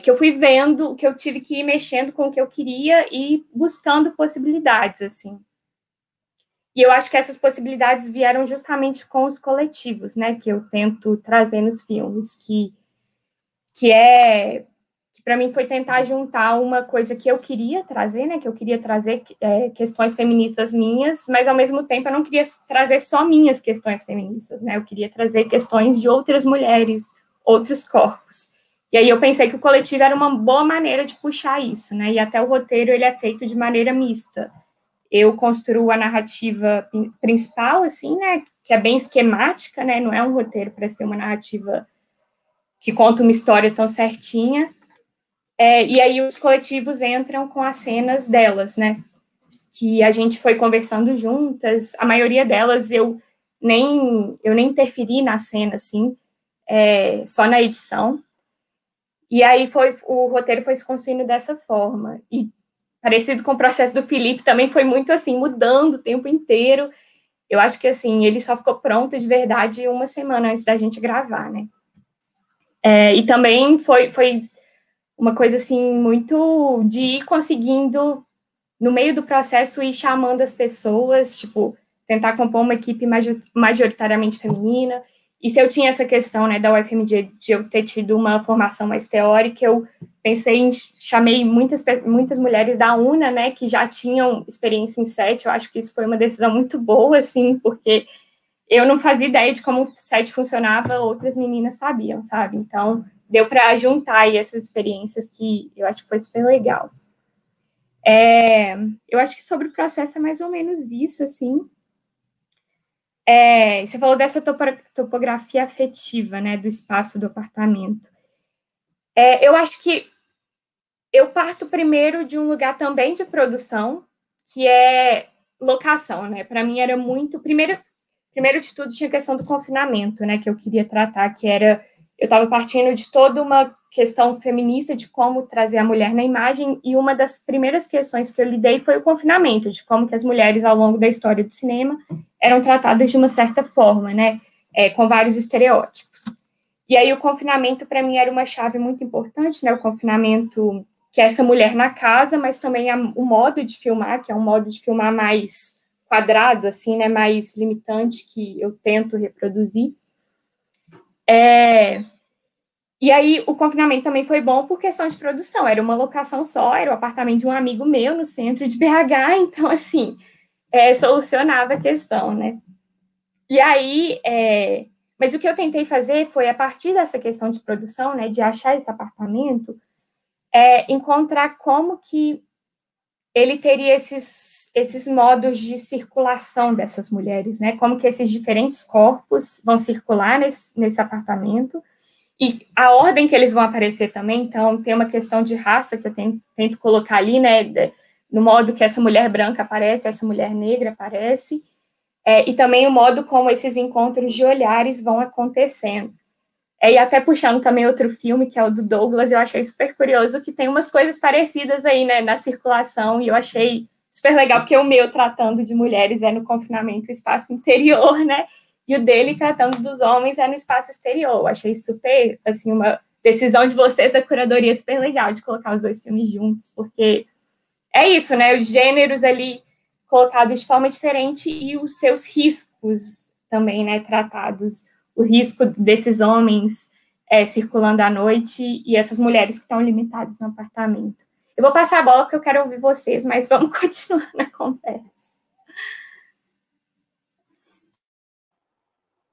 que eu fui vendo, que eu tive que ir mexendo com o que eu queria e buscando possibilidades, assim. E eu acho que essas possibilidades vieram justamente com os coletivos, né, que eu tento trazer nos filmes, que para mim foi tentar juntar uma coisa que eu queria trazer, né, que eu queria trazer questões feministas minhas, mas ao mesmo tempo eu não queria trazer só minhas questões feministas, né, eu queria trazer questões de outras mulheres, outros corpos. E aí eu pensei que o coletivo era uma boa maneira de puxar isso, né, e até o roteiro ele é feito de maneira mista. eu construo a narrativa principal, assim, né, que é bem esquemática, né, não é um roteiro para ser uma narrativa que conta uma história tão certinha, e aí os coletivos entram com as cenas delas, né, que a gente foi conversando juntas, a maioria delas eu nem interferi na cena, assim, só na edição, e aí o roteiro foi se construindo dessa forma, e parecido com o processo do Felipe, também foi muito assim, mudando o tempo inteiro. Eu acho que assim, ele só ficou pronto de verdade uma semana antes da gente gravar, né? E também foi uma coisa assim, muito de ir conseguindo, no meio do processo, ir chamando as pessoas, tipo, tentar compor uma equipe majoritariamente feminina. E se eu tinha essa questão, né, da UFMG, de eu ter tido uma formação mais teórica, eu chamei muitas mulheres da UNA, né, que já tinham experiência em set. Eu acho que isso foi uma decisão muito boa, assim, porque eu não fazia ideia de como o set funcionava, outras meninas sabiam, sabe? Então, deu para juntar aí essas experiências que eu acho que foi super legal. Eu acho que sobre o processo é mais ou menos isso, assim. Você falou dessa topografia afetiva, né, do espaço do apartamento. Eu acho que eu parto primeiro de um lugar também de produção, que é locação, né? Para mim era muito... Primeiro de tudo, tinha a questão do confinamento, né, que eu queria tratar, que era... Eu estava partindo de toda uma questão feminista de como trazer a mulher na imagem, e uma das primeiras questões que eu lidei foi o confinamento, de como que as mulheres, ao longo da história do cinema, eram tratadas de uma certa forma, né, com vários estereótipos. E aí o confinamento, para mim, era uma chave muito importante, né, o confinamento, que é essa mulher na casa, mas também o modo de filmar, que é um modo de filmar mais quadrado, assim, né, mais limitante, que eu tento reproduzir. E aí, o confinamento também foi bom por questão de produção, era uma locação só, era o apartamento de um amigo meu no centro de BH, então, assim, solucionava a questão, né? E aí, mas o que eu tentei fazer foi, a partir dessa questão de produção, né, de achar esse apartamento, encontrar como que ele teria esses modos de circulação dessas mulheres, né? Como que esses diferentes corpos vão circular nesse apartamento, e a ordem que eles vão aparecer também. Então, tem uma questão de raça que eu tento colocar ali, né? No modo que essa mulher branca aparece, essa mulher negra aparece, e também o modo como esses encontros de olhares vão acontecendo. E até puxando também outro filme, que é o do Douglas, eu achei super curioso que tem umas coisas parecidas aí, né, na circulação, e eu achei super legal, porque o meu, tratando de mulheres, no confinamento, espaço interior, né, e o dele, tratando dos homens, no espaço exterior. Eu achei super, assim, uma decisão de vocês da curadoria super legal, de colocar os dois filmes juntos, porque é isso, né, os gêneros ali colocados de forma diferente e os seus riscos também, né, tratados, o risco desses homens circulando à noite e essas mulheres que estão limitadas no apartamento. Eu vou passar a bola porque eu quero ouvir vocês, mas vamos continuar na conversa.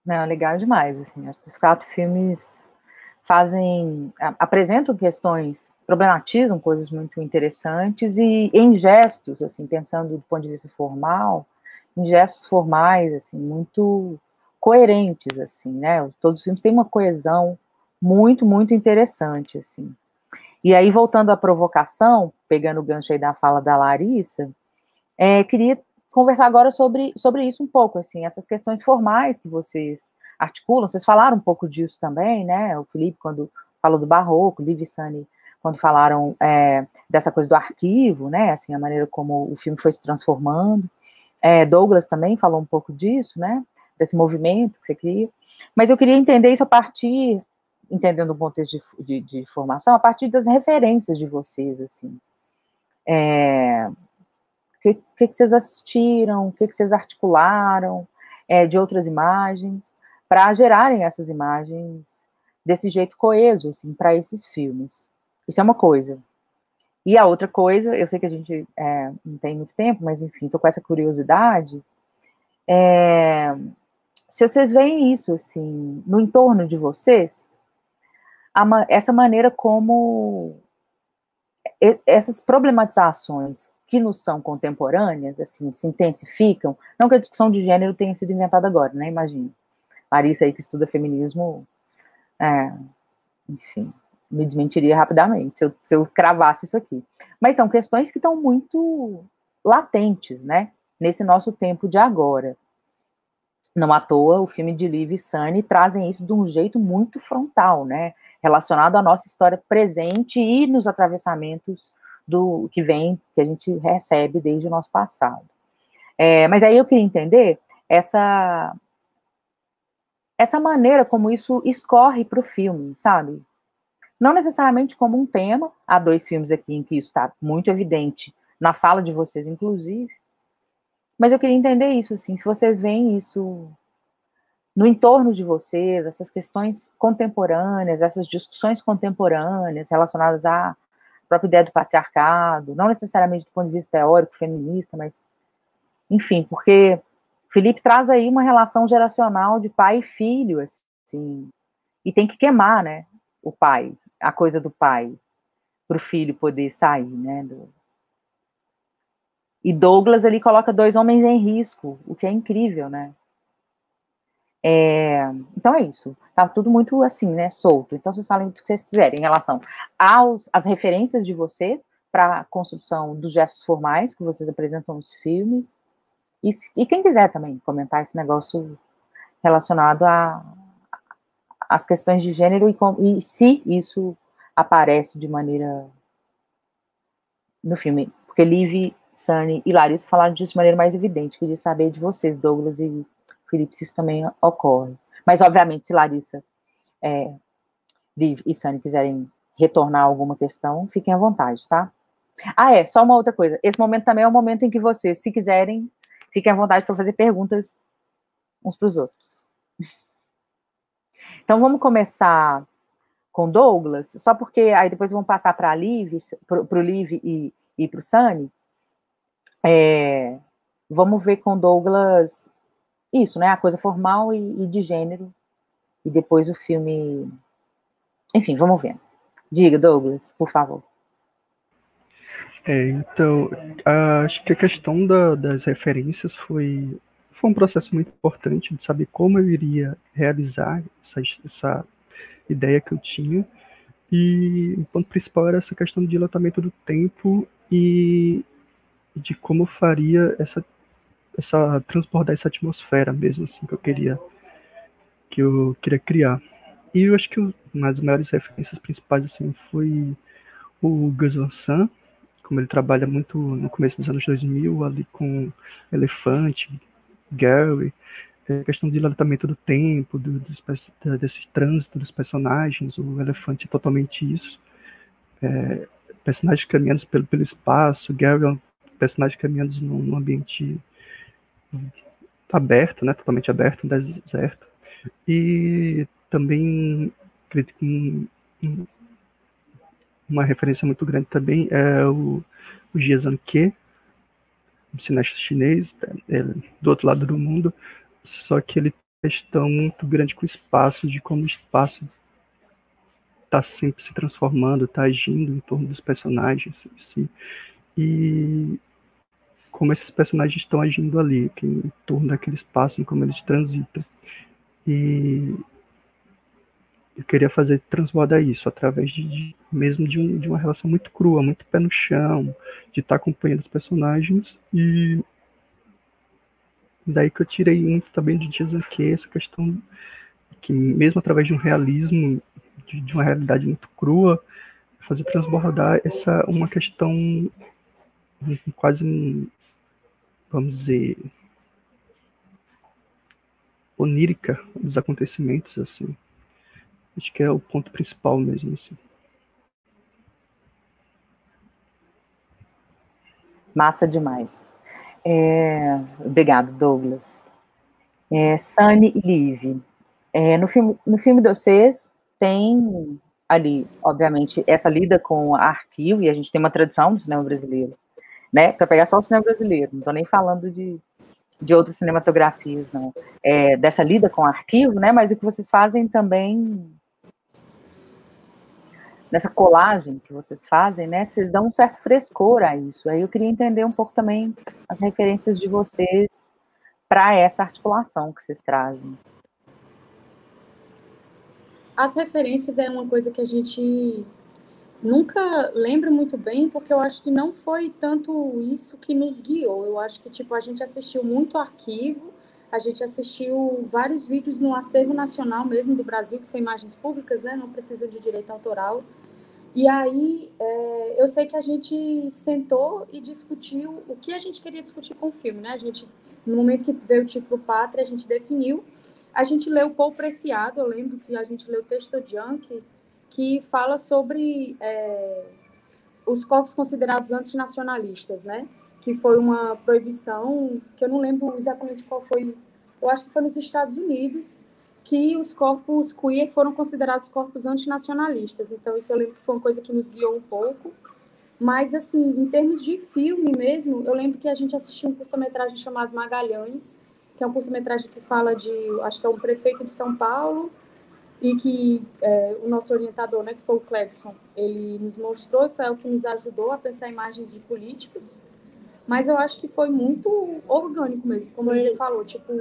Não, legal demais, assim, os 4 filmes apresentam questões, problematizam coisas muito interessantes e em gestos, assim, pensando do ponto de vista formal, em gestos formais, assim, muito coerentes, assim, né, todos os filmes têm uma coesão muito, muito interessante, assim. E aí, voltando à provocação, pegando o gancho aí da fala da Larissa, queria conversar agora sobre isso um pouco, assim, essas questões formais que vocês articulam. Vocês falaram um pouco disso também, né, o Felipe, quando falou do barroco, Liv e Sani, quando falaram dessa coisa do arquivo, né, assim, a maneira como o filme foi se transformando. Douglas também falou um pouco disso, né, desse movimento que você cria. Mas eu queria entender isso entendendo o contexto de formação, a partir das referências de vocês, assim. O que vocês assistiram, o que vocês articularam de outras imagens, para gerarem essas imagens desse jeito coeso, assim, para esses filmes. Isso é uma coisa. E a outra coisa, eu sei que a gente não tem muito tempo, mas enfim, estou com essa curiosidade, se vocês veem isso, assim, no entorno de vocês, essa maneira como essas problematizações que nos são contemporâneas, assim, se intensificam, não que a discussão de gênero tenha sido inventada agora, né, imagina. Larissa aí que estuda feminismo, enfim, me desmentiria rapidamente se eu cravasse isso aqui. Mas são questões que estão muito latentes, né, nesse nosso tempo de agora. Não à toa, o filme de Liv e Sunny trazem isso de um jeito muito frontal, né, relacionado à nossa história presente e nos atravessamentos do que a gente recebe desde o nosso passado. Mas aí eu queria entender essa maneira como isso escorre para o filme, sabe? Não necessariamente como um tema, há 2 filmes aqui em que isso está muito evidente, na fala de vocês, inclusive, mas eu queria entender isso, assim, se vocês veem isso no entorno de vocês, essas questões contemporâneas, essas discussões contemporâneas relacionadas à própria ideia do patriarcado, não necessariamente do ponto de vista teórico, feminista, mas, enfim, porque Felipe traz aí uma relação geracional de pai e filho, assim, e tem que queimar, né, o pai, a coisa do pai, para o filho poder sair, né, E Douglas ali coloca 2 homens em risco, o que é incrível, né. Então é isso, tá tudo muito assim, né, solto. Então vocês falem o que vocês quiserem em relação às referências de vocês para a construção dos gestos formais que vocês apresentam nos filmes, e quem quiser também comentar esse negócio relacionado às questões de gênero e se isso aparece de maneira no filme, porque Liv, Sunny e Larissa falaram disso de maneira mais evidente. Queria saber de vocês, Douglas e Felipe, se isso também ocorre. Mas, obviamente, se Larissa, Liv e Sunny quiserem retornar alguma questão, fiquem à vontade, tá? Só uma outra coisa. Esse momento também é o momento em que vocês, se quiserem, fiquem à vontade para fazer perguntas uns para os outros. Então, vamos começar com Douglas, só porque aí depois vamos passar para o Liv e para o Sunny. Vamos ver com Douglas isso, né, a coisa formal e de gênero, e depois o filme, enfim, vamos ver. Diga, Douglas, por favor. Então, acho que a questão das referências foi um processo muito importante de saber como eu iria realizar essa ideia que eu tinha, e o ponto principal era essa questão de dilatamento do tempo e de como eu faria transbordar essa atmosfera mesmo, assim, que eu queria criar. E eu acho que uma das maiores referências principais, assim, foi o Gus Van Sant, como ele trabalha muito no começo dos anos 2000, ali com Elefante, Gary, a questão de dilatamento do tempo, desse trânsito dos personagens. O Elefante é totalmente isso. Personagens caminhando pelo espaço, Gary é um personagem caminhando num ambiente aberto, né, totalmente aberto, um deserto. E também acredito que uma referência muito grande também é o Jia Zhangke, um cineasta chinês, do outro lado do mundo, só que ele tem uma questão muito grande com o espaço, de como o espaço está sempre se transformando, está agindo em torno dos personagens, assim, e como esses personagens estão agindo ali, em torno daquele espaço, em como eles transitam. E eu queria transbordar isso através mesmo de uma relação muito crua, muito pé no chão, de estar acompanhando os personagens, e daí que eu tirei muito também de Jia Zhangke, essa questão que mesmo através de um realismo, de uma realidade muito crua, fazer transbordar uma questão quase, vamos dizer, onírica dos acontecimentos, assim. Acho que é o ponto principal mesmo, assim. Massa demais. Obrigado, Douglas. Sunny e Liv. No filme de vocês tem ali, obviamente, essa lida com arquivo, e a gente tem uma tradição do cinema brasileiro, né? Para pegar só o cinema brasileiro, não estou nem falando de outras cinematografias, não. Dessa lida com arquivo, né? Mas o que vocês fazem também nessa colagem que vocês fazem, né, vocês dão um certo frescor a isso. Aí eu queria entender um pouco também as referências de vocês para essa articulação que vocês trazem. As referências é uma coisa que a gente nunca lembra muito bem, porque eu acho que não foi tanto isso que nos guiou. Eu acho que, tipo, a gente assistiu muito arquivo, a gente assistiu vários vídeos no acervo nacional mesmo do Brasil, que são imagens públicas, né, não precisam de direito autoral. E aí, eu sei que a gente sentou e discutiu o que a gente queria discutir com o filme, né? A gente, no momento que veio o título Pátria, a gente definiu. A gente leu Paul Preciado, eu lembro que a gente leu o texto do Junk, que fala sobre os corpos considerados antinacionalistas, né? Que foi uma proibição, que eu não lembro exatamente qual foi, eu acho que foi nos Estados Unidos, que os corpos queer foram considerados corpos antinacionalistas. Então, isso eu lembro que foi uma coisa que nos guiou um pouco. Mas, assim, em termos de filme mesmo, eu lembro que a gente assistiu um curta-metragem chamado Magalhães, que é um curta-metragem que fala de, acho que é um prefeito de São Paulo, e que o nosso orientador, né, que foi o Clebson, ele nos mostrou e foi o que nos ajudou a pensar imagens de políticos. Mas eu acho que foi muito orgânico mesmo, como ele falou, tipo...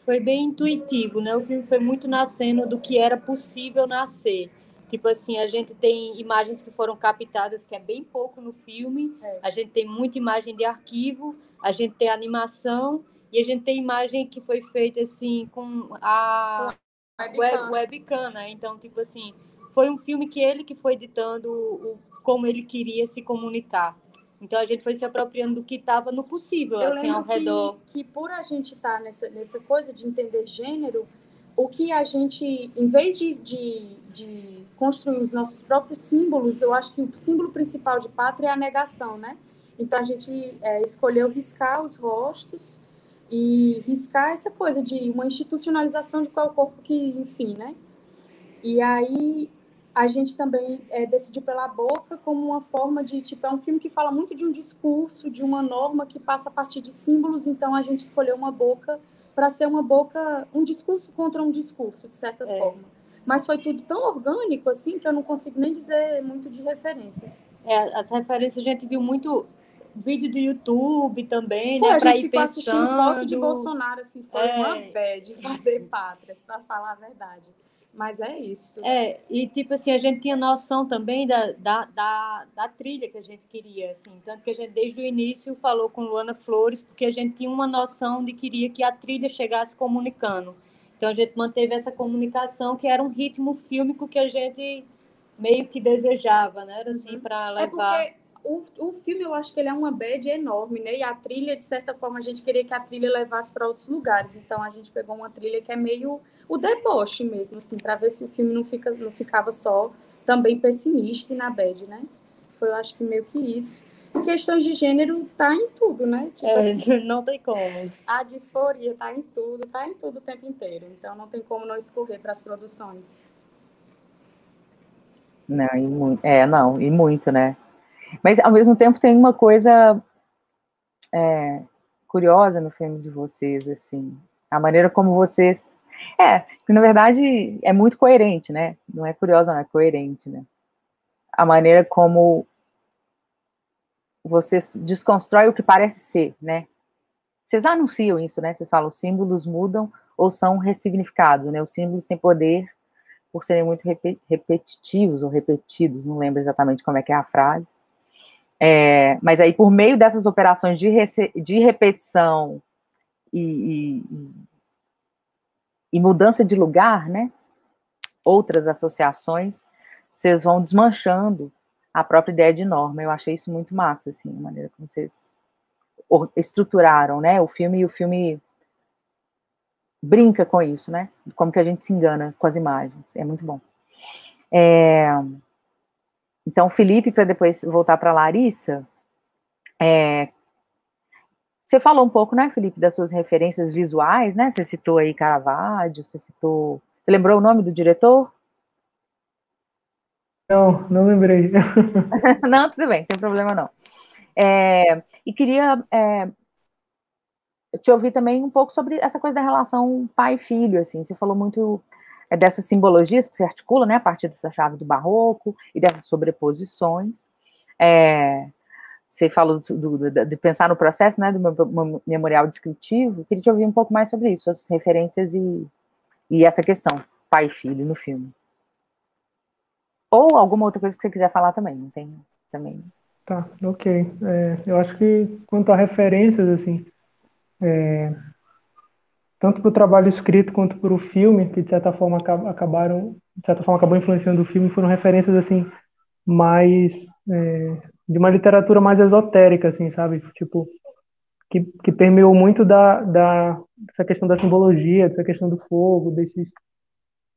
Foi bem intuitivo, né? O filme foi muito nascendo do que era possível nascer. Tipo assim, a gente tem imagens que foram captadas, que é bem pouco no filme. A gente tem muita imagem de arquivo, a gente tem animação e a gente tem imagem que foi feita assim com a webcam, né? Então, tipo assim, foi um filme que ele que foi ditando como ele queria se comunicar. Então, a gente foi se apropriando do que estava no possível, eu assim, ao redor. que por a gente estar nessa coisa de entender gênero, o que a gente, em vez de construir os nossos próprios símbolos, eu acho que o símbolo principal de pátria é a negação, né? Então, a gente escolheu riscar os rostos e riscar essa coisa de uma institucionalização de qual é o corpo que, enfim, né? E aí a gente também decidiu pela boca como uma forma de, tipo, é um filme que fala muito de um discurso, de uma norma que passa a partir de símbolos, então a gente escolheu uma boca para ser uma boca, um discurso contra um discurso, de certa forma. Mas foi tudo tão orgânico, assim, que eu não consigo nem dizer muito de referências. As referências a gente viu muito vídeo do YouTube também, foi, né? A gente ficou assistindo posse de Bolsonaro, assim, foi uma bad fazer pátrias, para falar a verdade. Mas é isso. E tipo assim, a gente tinha noção também da trilha que a gente queria, assim. Tanto que a gente, desde o início, falou com Luana Flores, porque a gente tinha uma noção de que queria que a trilha chegasse comunicando. Então, a gente manteve essa comunicação, que era um ritmo fílmico que a gente meio que desejava, né? Era assim, para levar... É porque o filme, eu acho que ele é uma bad enorme, né? E a trilha, de certa forma, a gente queria que a trilha levasse para outros lugares. Então, a gente pegou uma trilha que é meio o deboche mesmo, assim, para ver se o filme não ficava só também pessimista e na bad, né? Foi, eu acho que meio que isso. E questões de gênero tá em tudo, né? Tipo assim, não tem como. A disforia tá em tudo o tempo inteiro. Então, não tem como não escorrer para as produções. Não, e muito, né? Mas, ao mesmo tempo, tem uma coisa curiosa no filme de vocês, assim, a maneira como vocês... que, na verdade, é muito coerente, né? Não é curiosa, não, é coerente, né? A maneira como vocês desconstroem o que parece ser, né? Vocês anunciam isso, né? Vocês falam, os símbolos mudam ou são ressignificados, né? Os símbolos têm poder por serem muito repetitivos ou repetidos, não lembro exatamente como é que é a frase. Mas aí, por meio dessas operações de repetição e mudança de lugar, né, outras associações, vocês vão desmanchando a própria ideia de norma. Eu achei isso muito massa, assim, a maneira como vocês estruturaram, né, o filme brinca com isso, né, como que a gente se engana com as imagens, é muito bom. Então, Felipe, para depois voltar para a Larissa, você falou um pouco, né, Felipe, das suas referências visuais, né, você citou aí Caravaggio, você lembrou o nome do diretor? Não lembrei. Não, tudo bem, não tem problema não. E queria te ouvir também um pouco sobre essa coisa da relação pai e filho, assim, você falou muito dessas simbologias que se articulam, né, a partir dessa chave do barroco e dessas sobreposições. Você falou de pensar no processo, né, do memorial descritivo. Queria te ouvir um pouco mais sobre isso, as referências e essa questão, pai e filho, no filme. Ou alguma outra coisa que você quiser falar também, não tem também. Tá, ok. Eu acho que quanto a referências, assim, tanto para o trabalho escrito quanto para o filme, que de certa forma acabou influenciando o filme, foram referências assim mais de uma literatura mais esotérica, assim, sabe? Tipo, que permeou muito dessa questão da simbologia, dessa questão do fogo, desses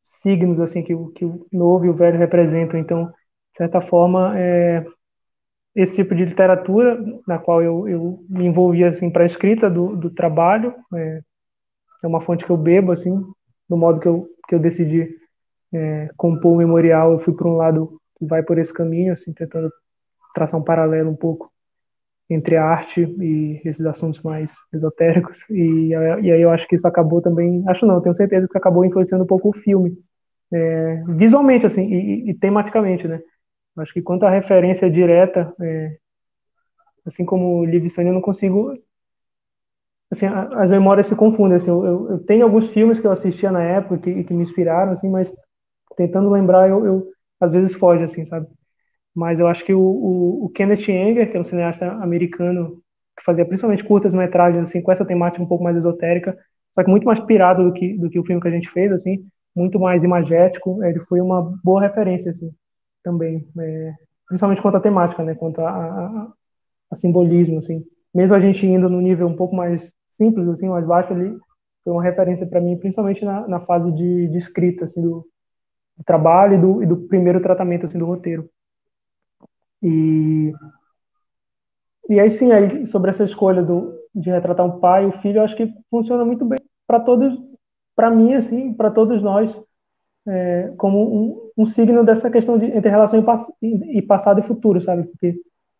signos assim que o novo e o velho representam. Então, de certa forma, esse tipo de literatura na qual eu me envolvi assim para a escrita do trabalho é uma fonte que eu bebo assim, do modo que eu decidi compor o memorial. Eu fui para um lado que vai por esse caminho, assim, tentando traçar um paralelo um pouco entre a arte e esses assuntos mais esotéricos. E aí eu acho que isso acabou também, acho não, tenho certeza que isso acabou influenciando um pouco o filme, visualmente assim e tematicamente, né? Acho que quanto à referência direta, assim como o Livre-Sânia, eu não consigo, assim, as memórias se confundem, assim, eu tenho alguns filmes que eu assistia na época que me inspiraram, assim, mas tentando lembrar, às vezes foge, assim, sabe? Mas eu acho que o Kenneth Anger, que é um cineasta americano que fazia principalmente curtas-metragens, assim, com essa temática um pouco mais esotérica, só que muito mais pirado do que o filme que a gente fez, assim, muito mais imagético. Ele foi uma boa referência, assim, também, principalmente quanto à temática, né, quanto a simbolismo, assim. Mesmo a gente indo no nível um pouco mais simples, assim, mais baixo ali, foi uma referência para mim, principalmente na fase de escrita, assim, do trabalho e do primeiro tratamento, assim, do roteiro. E aí sim, aí, sobre essa escolha de retratar um pai e o filho, eu acho que funciona muito bem para todos, para mim, assim, para todos nós, como um signo dessa questão entre relação e passado e futuro, sabe? Porque,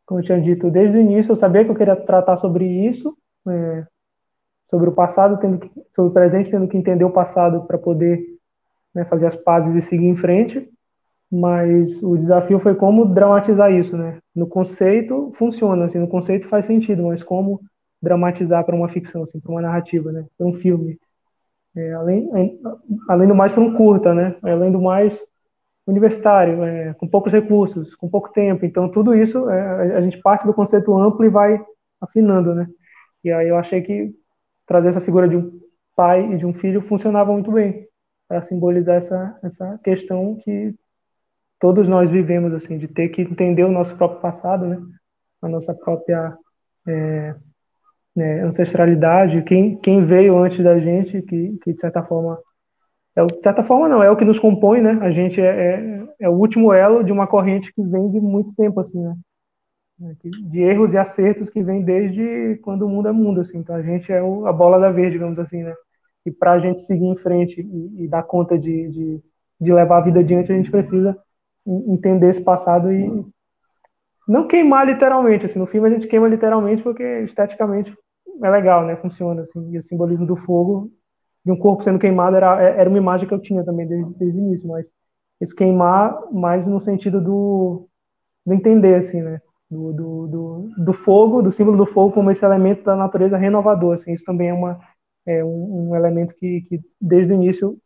como eu tinha dito desde o início, eu sabia que eu queria tratar sobre isso, sobre o passado, sobre o presente, tendo que entender o passado para poder, né, fazer as pazes e seguir em frente. Mas o desafio foi como dramatizar isso, né? No conceito funciona, assim, no conceito faz sentido, mas como dramatizar para uma ficção, assim, para uma narrativa, né? Para um filme. Além do mais, para um curta, né? Além do mais, universitário, com poucos recursos, com pouco tempo. Então, tudo isso, a gente parte do conceito amplo e vai afinando, né? E aí eu achei que trazer essa figura de um pai e de um filho funcionava muito bem para simbolizar essa questão que todos nós vivemos, assim, de ter que entender o nosso próprio passado, né? A nossa própria ancestralidade, quem veio antes da gente, que de certa forma de certa forma não, é o que nos compõe, né? A gente é o último elo de uma corrente que vem de muito tempo, assim, né? De erros e acertos que vem desde quando o mundo é mundo, assim. Então a gente é a bola da vez, digamos assim, né? E para a gente seguir em frente e dar conta de levar a vida adiante, a gente precisa entender esse passado e não queimar literalmente, assim. No filme a gente queima literalmente porque esteticamente é legal, né? Funciona, assim. E o simbolismo do fogo, de um corpo sendo queimado, era uma imagem que eu tinha também desde o início, mas esse queimar mais no sentido do entender, assim, né? Do fogo, do símbolo do fogo como esse elemento da natureza renovador, assim. Isso também é um elemento que desde o início,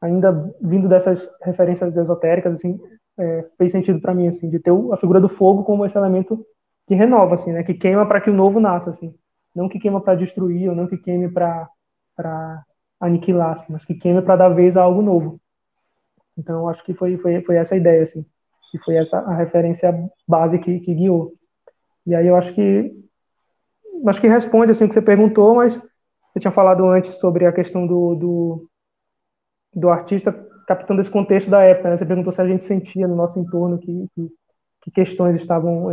ainda vindo dessas referências esotéricas, assim, fez sentido para mim, assim, de ter a figura do fogo como esse elemento que renova, assim, né? Que queima para que o novo nasça, assim. Não que queima para destruir, ou não que queime para aniquilar, assim, mas que queime para dar vez a algo novo. Então, eu acho que foi essa a ideia, assim. E foi essa a referência base que guiou. E aí eu acho que responde, assim, o que você perguntou, mas você tinha falado antes sobre a questão do artista captando esse contexto da época, né? Você perguntou se a gente sentia no nosso entorno que questões estavam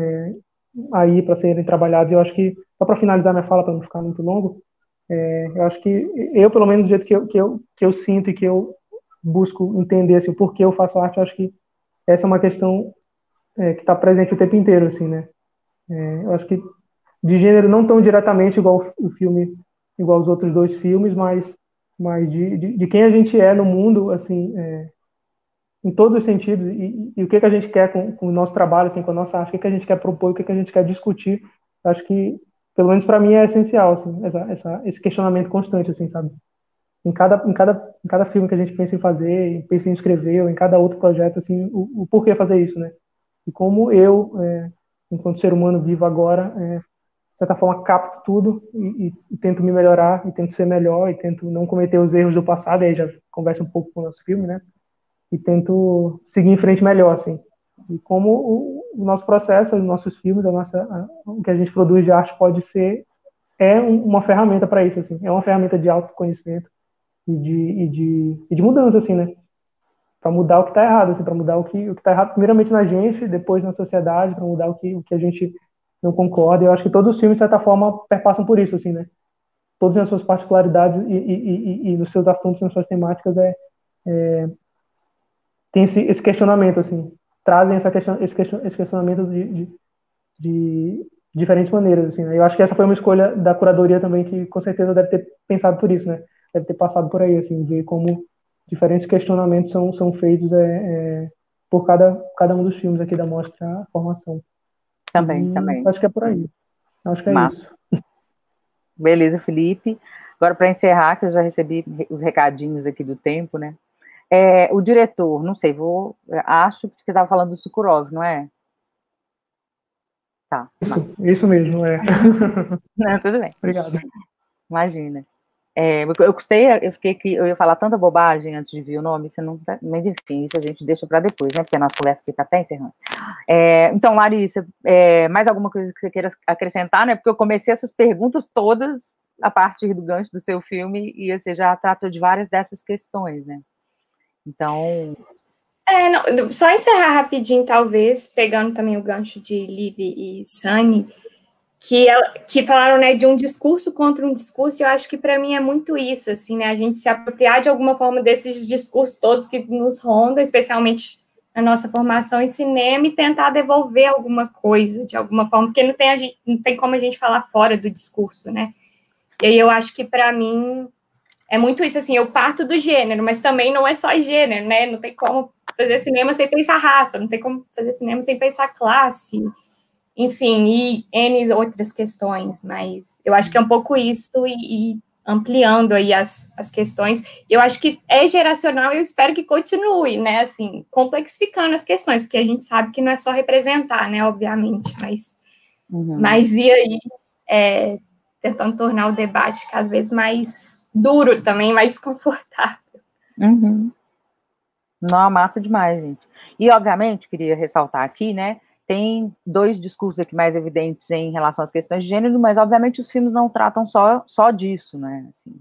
aí para serem trabalhadas. Eu acho que, só para finalizar minha fala, para não ficar muito longo, eu acho que pelo menos do jeito que eu sinto e que eu busco entender, assim, o porquê eu faço arte, eu acho que essa é uma questão que está presente o tempo inteiro, assim, né? Eu acho que de gênero não tão diretamente igual o filme, igual os outros dois filmes, mas mas de quem a gente é no mundo, assim, em todos os sentidos, e o que a gente quer com o nosso trabalho, assim, com a nossa arte, o que a gente quer propor, o que a gente quer discutir. Acho que, pelo menos para mim, é essencial, assim, esse questionamento constante, assim, sabe? Em cada filme que a gente pensa em fazer, pensa em escrever, ou em cada outro projeto, assim, o porquê fazer isso, né? E como eu, enquanto ser humano vivo agora, de certa forma, capto tudo e tento me melhorar, e tento ser melhor, e tento não cometer os erros do passado, e aí já conversa um pouco com o nosso filme, né? E tento seguir em frente melhor, assim. E como o nosso processo, os nossos filmes, o que a gente produz de arte pode ser, uma ferramenta para isso, assim. É uma ferramenta de autoconhecimento e de mudança, assim, né? Para mudar o que está errado, assim, para mudar o que está errado, primeiramente na gente, depois na sociedade, para mudar o que a gente não concorda. Eu acho que todos os filmes, de certa forma, perpassam por isso, assim, né? Todos as suas particularidades e nos seus assuntos, nas suas temáticas, tem esse questionamento, assim, trazem esse questionamento de diferentes maneiras, assim, né? Eu acho que essa foi uma escolha da curadoria também, que com certeza deve ter pensado por isso, né? Deve ter passado por aí, assim, ver como diferentes questionamentos são feitos por cada um dos filmes aqui da Mostra Formação. Também, também. Acho que é por aí. Acho que é Massa. isso. Beleza, Felipe. Agora, para encerrar, que eu já recebi os recadinhos aqui do tempo, né? O diretor, não sei, acho que você estava falando do Sukurov, não é? Tá. Isso mesmo, Não, tudo bem. Obrigado. Imagina. Eu gostei, eu fiquei aqui, eu ia falar tanta bobagem antes de ver o nome, você não tá, mas enfim, isso a gente deixa para depois, né? Porque a nossa conversa aqui está até encerrando. Então, Larissa, mais alguma coisa que você queira acrescentar, né? Porque eu comecei essas perguntas todas a partir do gancho do seu filme e você já tratou de várias dessas questões, né? Então. Não, só encerrar rapidinho, talvez, pegando também o gancho de Liv e Sunny, que falaram, né, de um discurso contra um discurso, e eu acho que para mim é muito isso, assim, né, a gente se apropriar de alguma forma desses discursos todos que nos rondam, especialmente na nossa formação em cinema, e tentar devolver alguma coisa, de alguma forma, porque não tem como a gente falar fora do discurso, né, e aí eu acho que para mim é muito isso, assim, eu parto do gênero, mas também não é só gênero, né, não tem como fazer cinema sem pensar raça, não tem como fazer cinema sem pensar classe, enfim, e N outras questões, mas eu acho que é um pouco isso e ampliando aí as questões. Eu acho que é geracional e eu espero que continue, né, assim, complexificando as questões, porque a gente sabe que não é só representar, né, obviamente, mas e aí, tentando tornar o debate cada vez mais duro também, mais desconfortável. Não, massa demais, gente. E, obviamente, queria ressaltar aqui, né, tem dois discursos aqui mais evidentes em relação às questões de gênero, mas, obviamente, os filmes não tratam só disso, né, assim,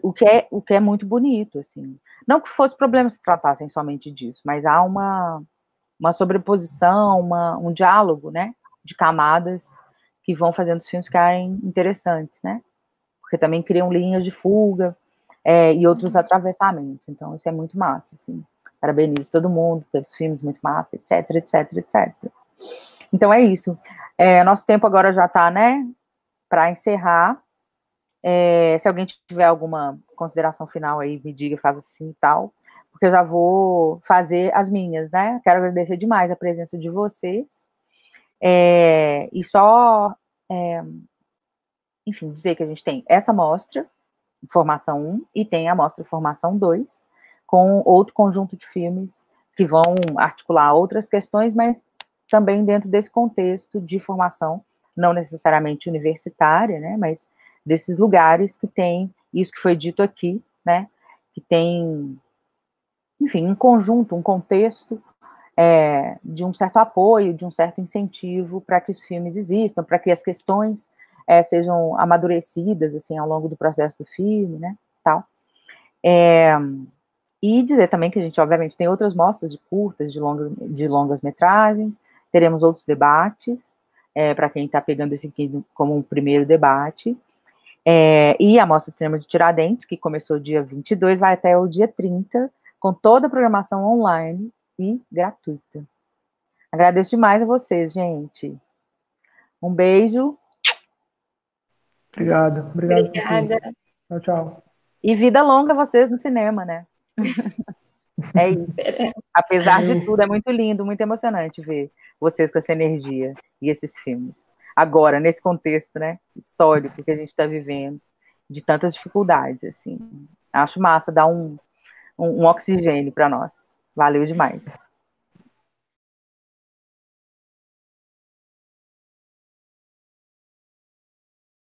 o que é muito bonito, assim. Não que fosse problema se tratassem somente disso, mas há uma sobreposição, um diálogo, né, de camadas que vão fazendo os filmes ficarem interessantes, né, porque também criam linhas de fuga e outros atravessamentos, então isso é muito massa, assim. Parabenizo todo mundo pelos filmes, muito massa, etc, etc, etc. Então é isso. Nosso tempo agora já está, né, para encerrar. Se alguém tiver alguma consideração final aí, me diga, faz assim e tal, porque eu já vou fazer as minhas, né? Quero agradecer demais a presença de vocês. E só, enfim, dizer que a gente tem essa mostra, Formação 1, e tem a mostra Formação 2, com outro conjunto de filmes que vão articular outras questões, mas também dentro desse contexto de formação, não necessariamente universitária, né, mas desses lugares que tem isso que foi dito aqui, né, que tem, enfim, um conjunto, um contexto de um certo apoio, de um certo incentivo para que os filmes existam, para que as questões sejam amadurecidas, assim, ao longo do processo do filme, né, tal. E dizer também que a gente, obviamente, tem outras mostras de curtas, de longas metragens, teremos outros debates, para quem está pegando esse aqui como um primeiro debate, e a Mostra de Cinema de Tiradentes, que começou dia 22, vai até o dia 30, com toda a programação online e gratuita. Agradeço demais a vocês, gente. Um beijo. Obrigado. Obrigada. Tchau, tchau. E vida longa vocês no cinema, né? É isso. Apesar de tudo, é muito lindo, muito emocionante ver vocês com essa energia e esses filmes. Agora, nesse contexto, né, histórico que a gente está vivendo, de tantas dificuldades, assim. Acho massa dar um oxigênio para nós. Valeu demais.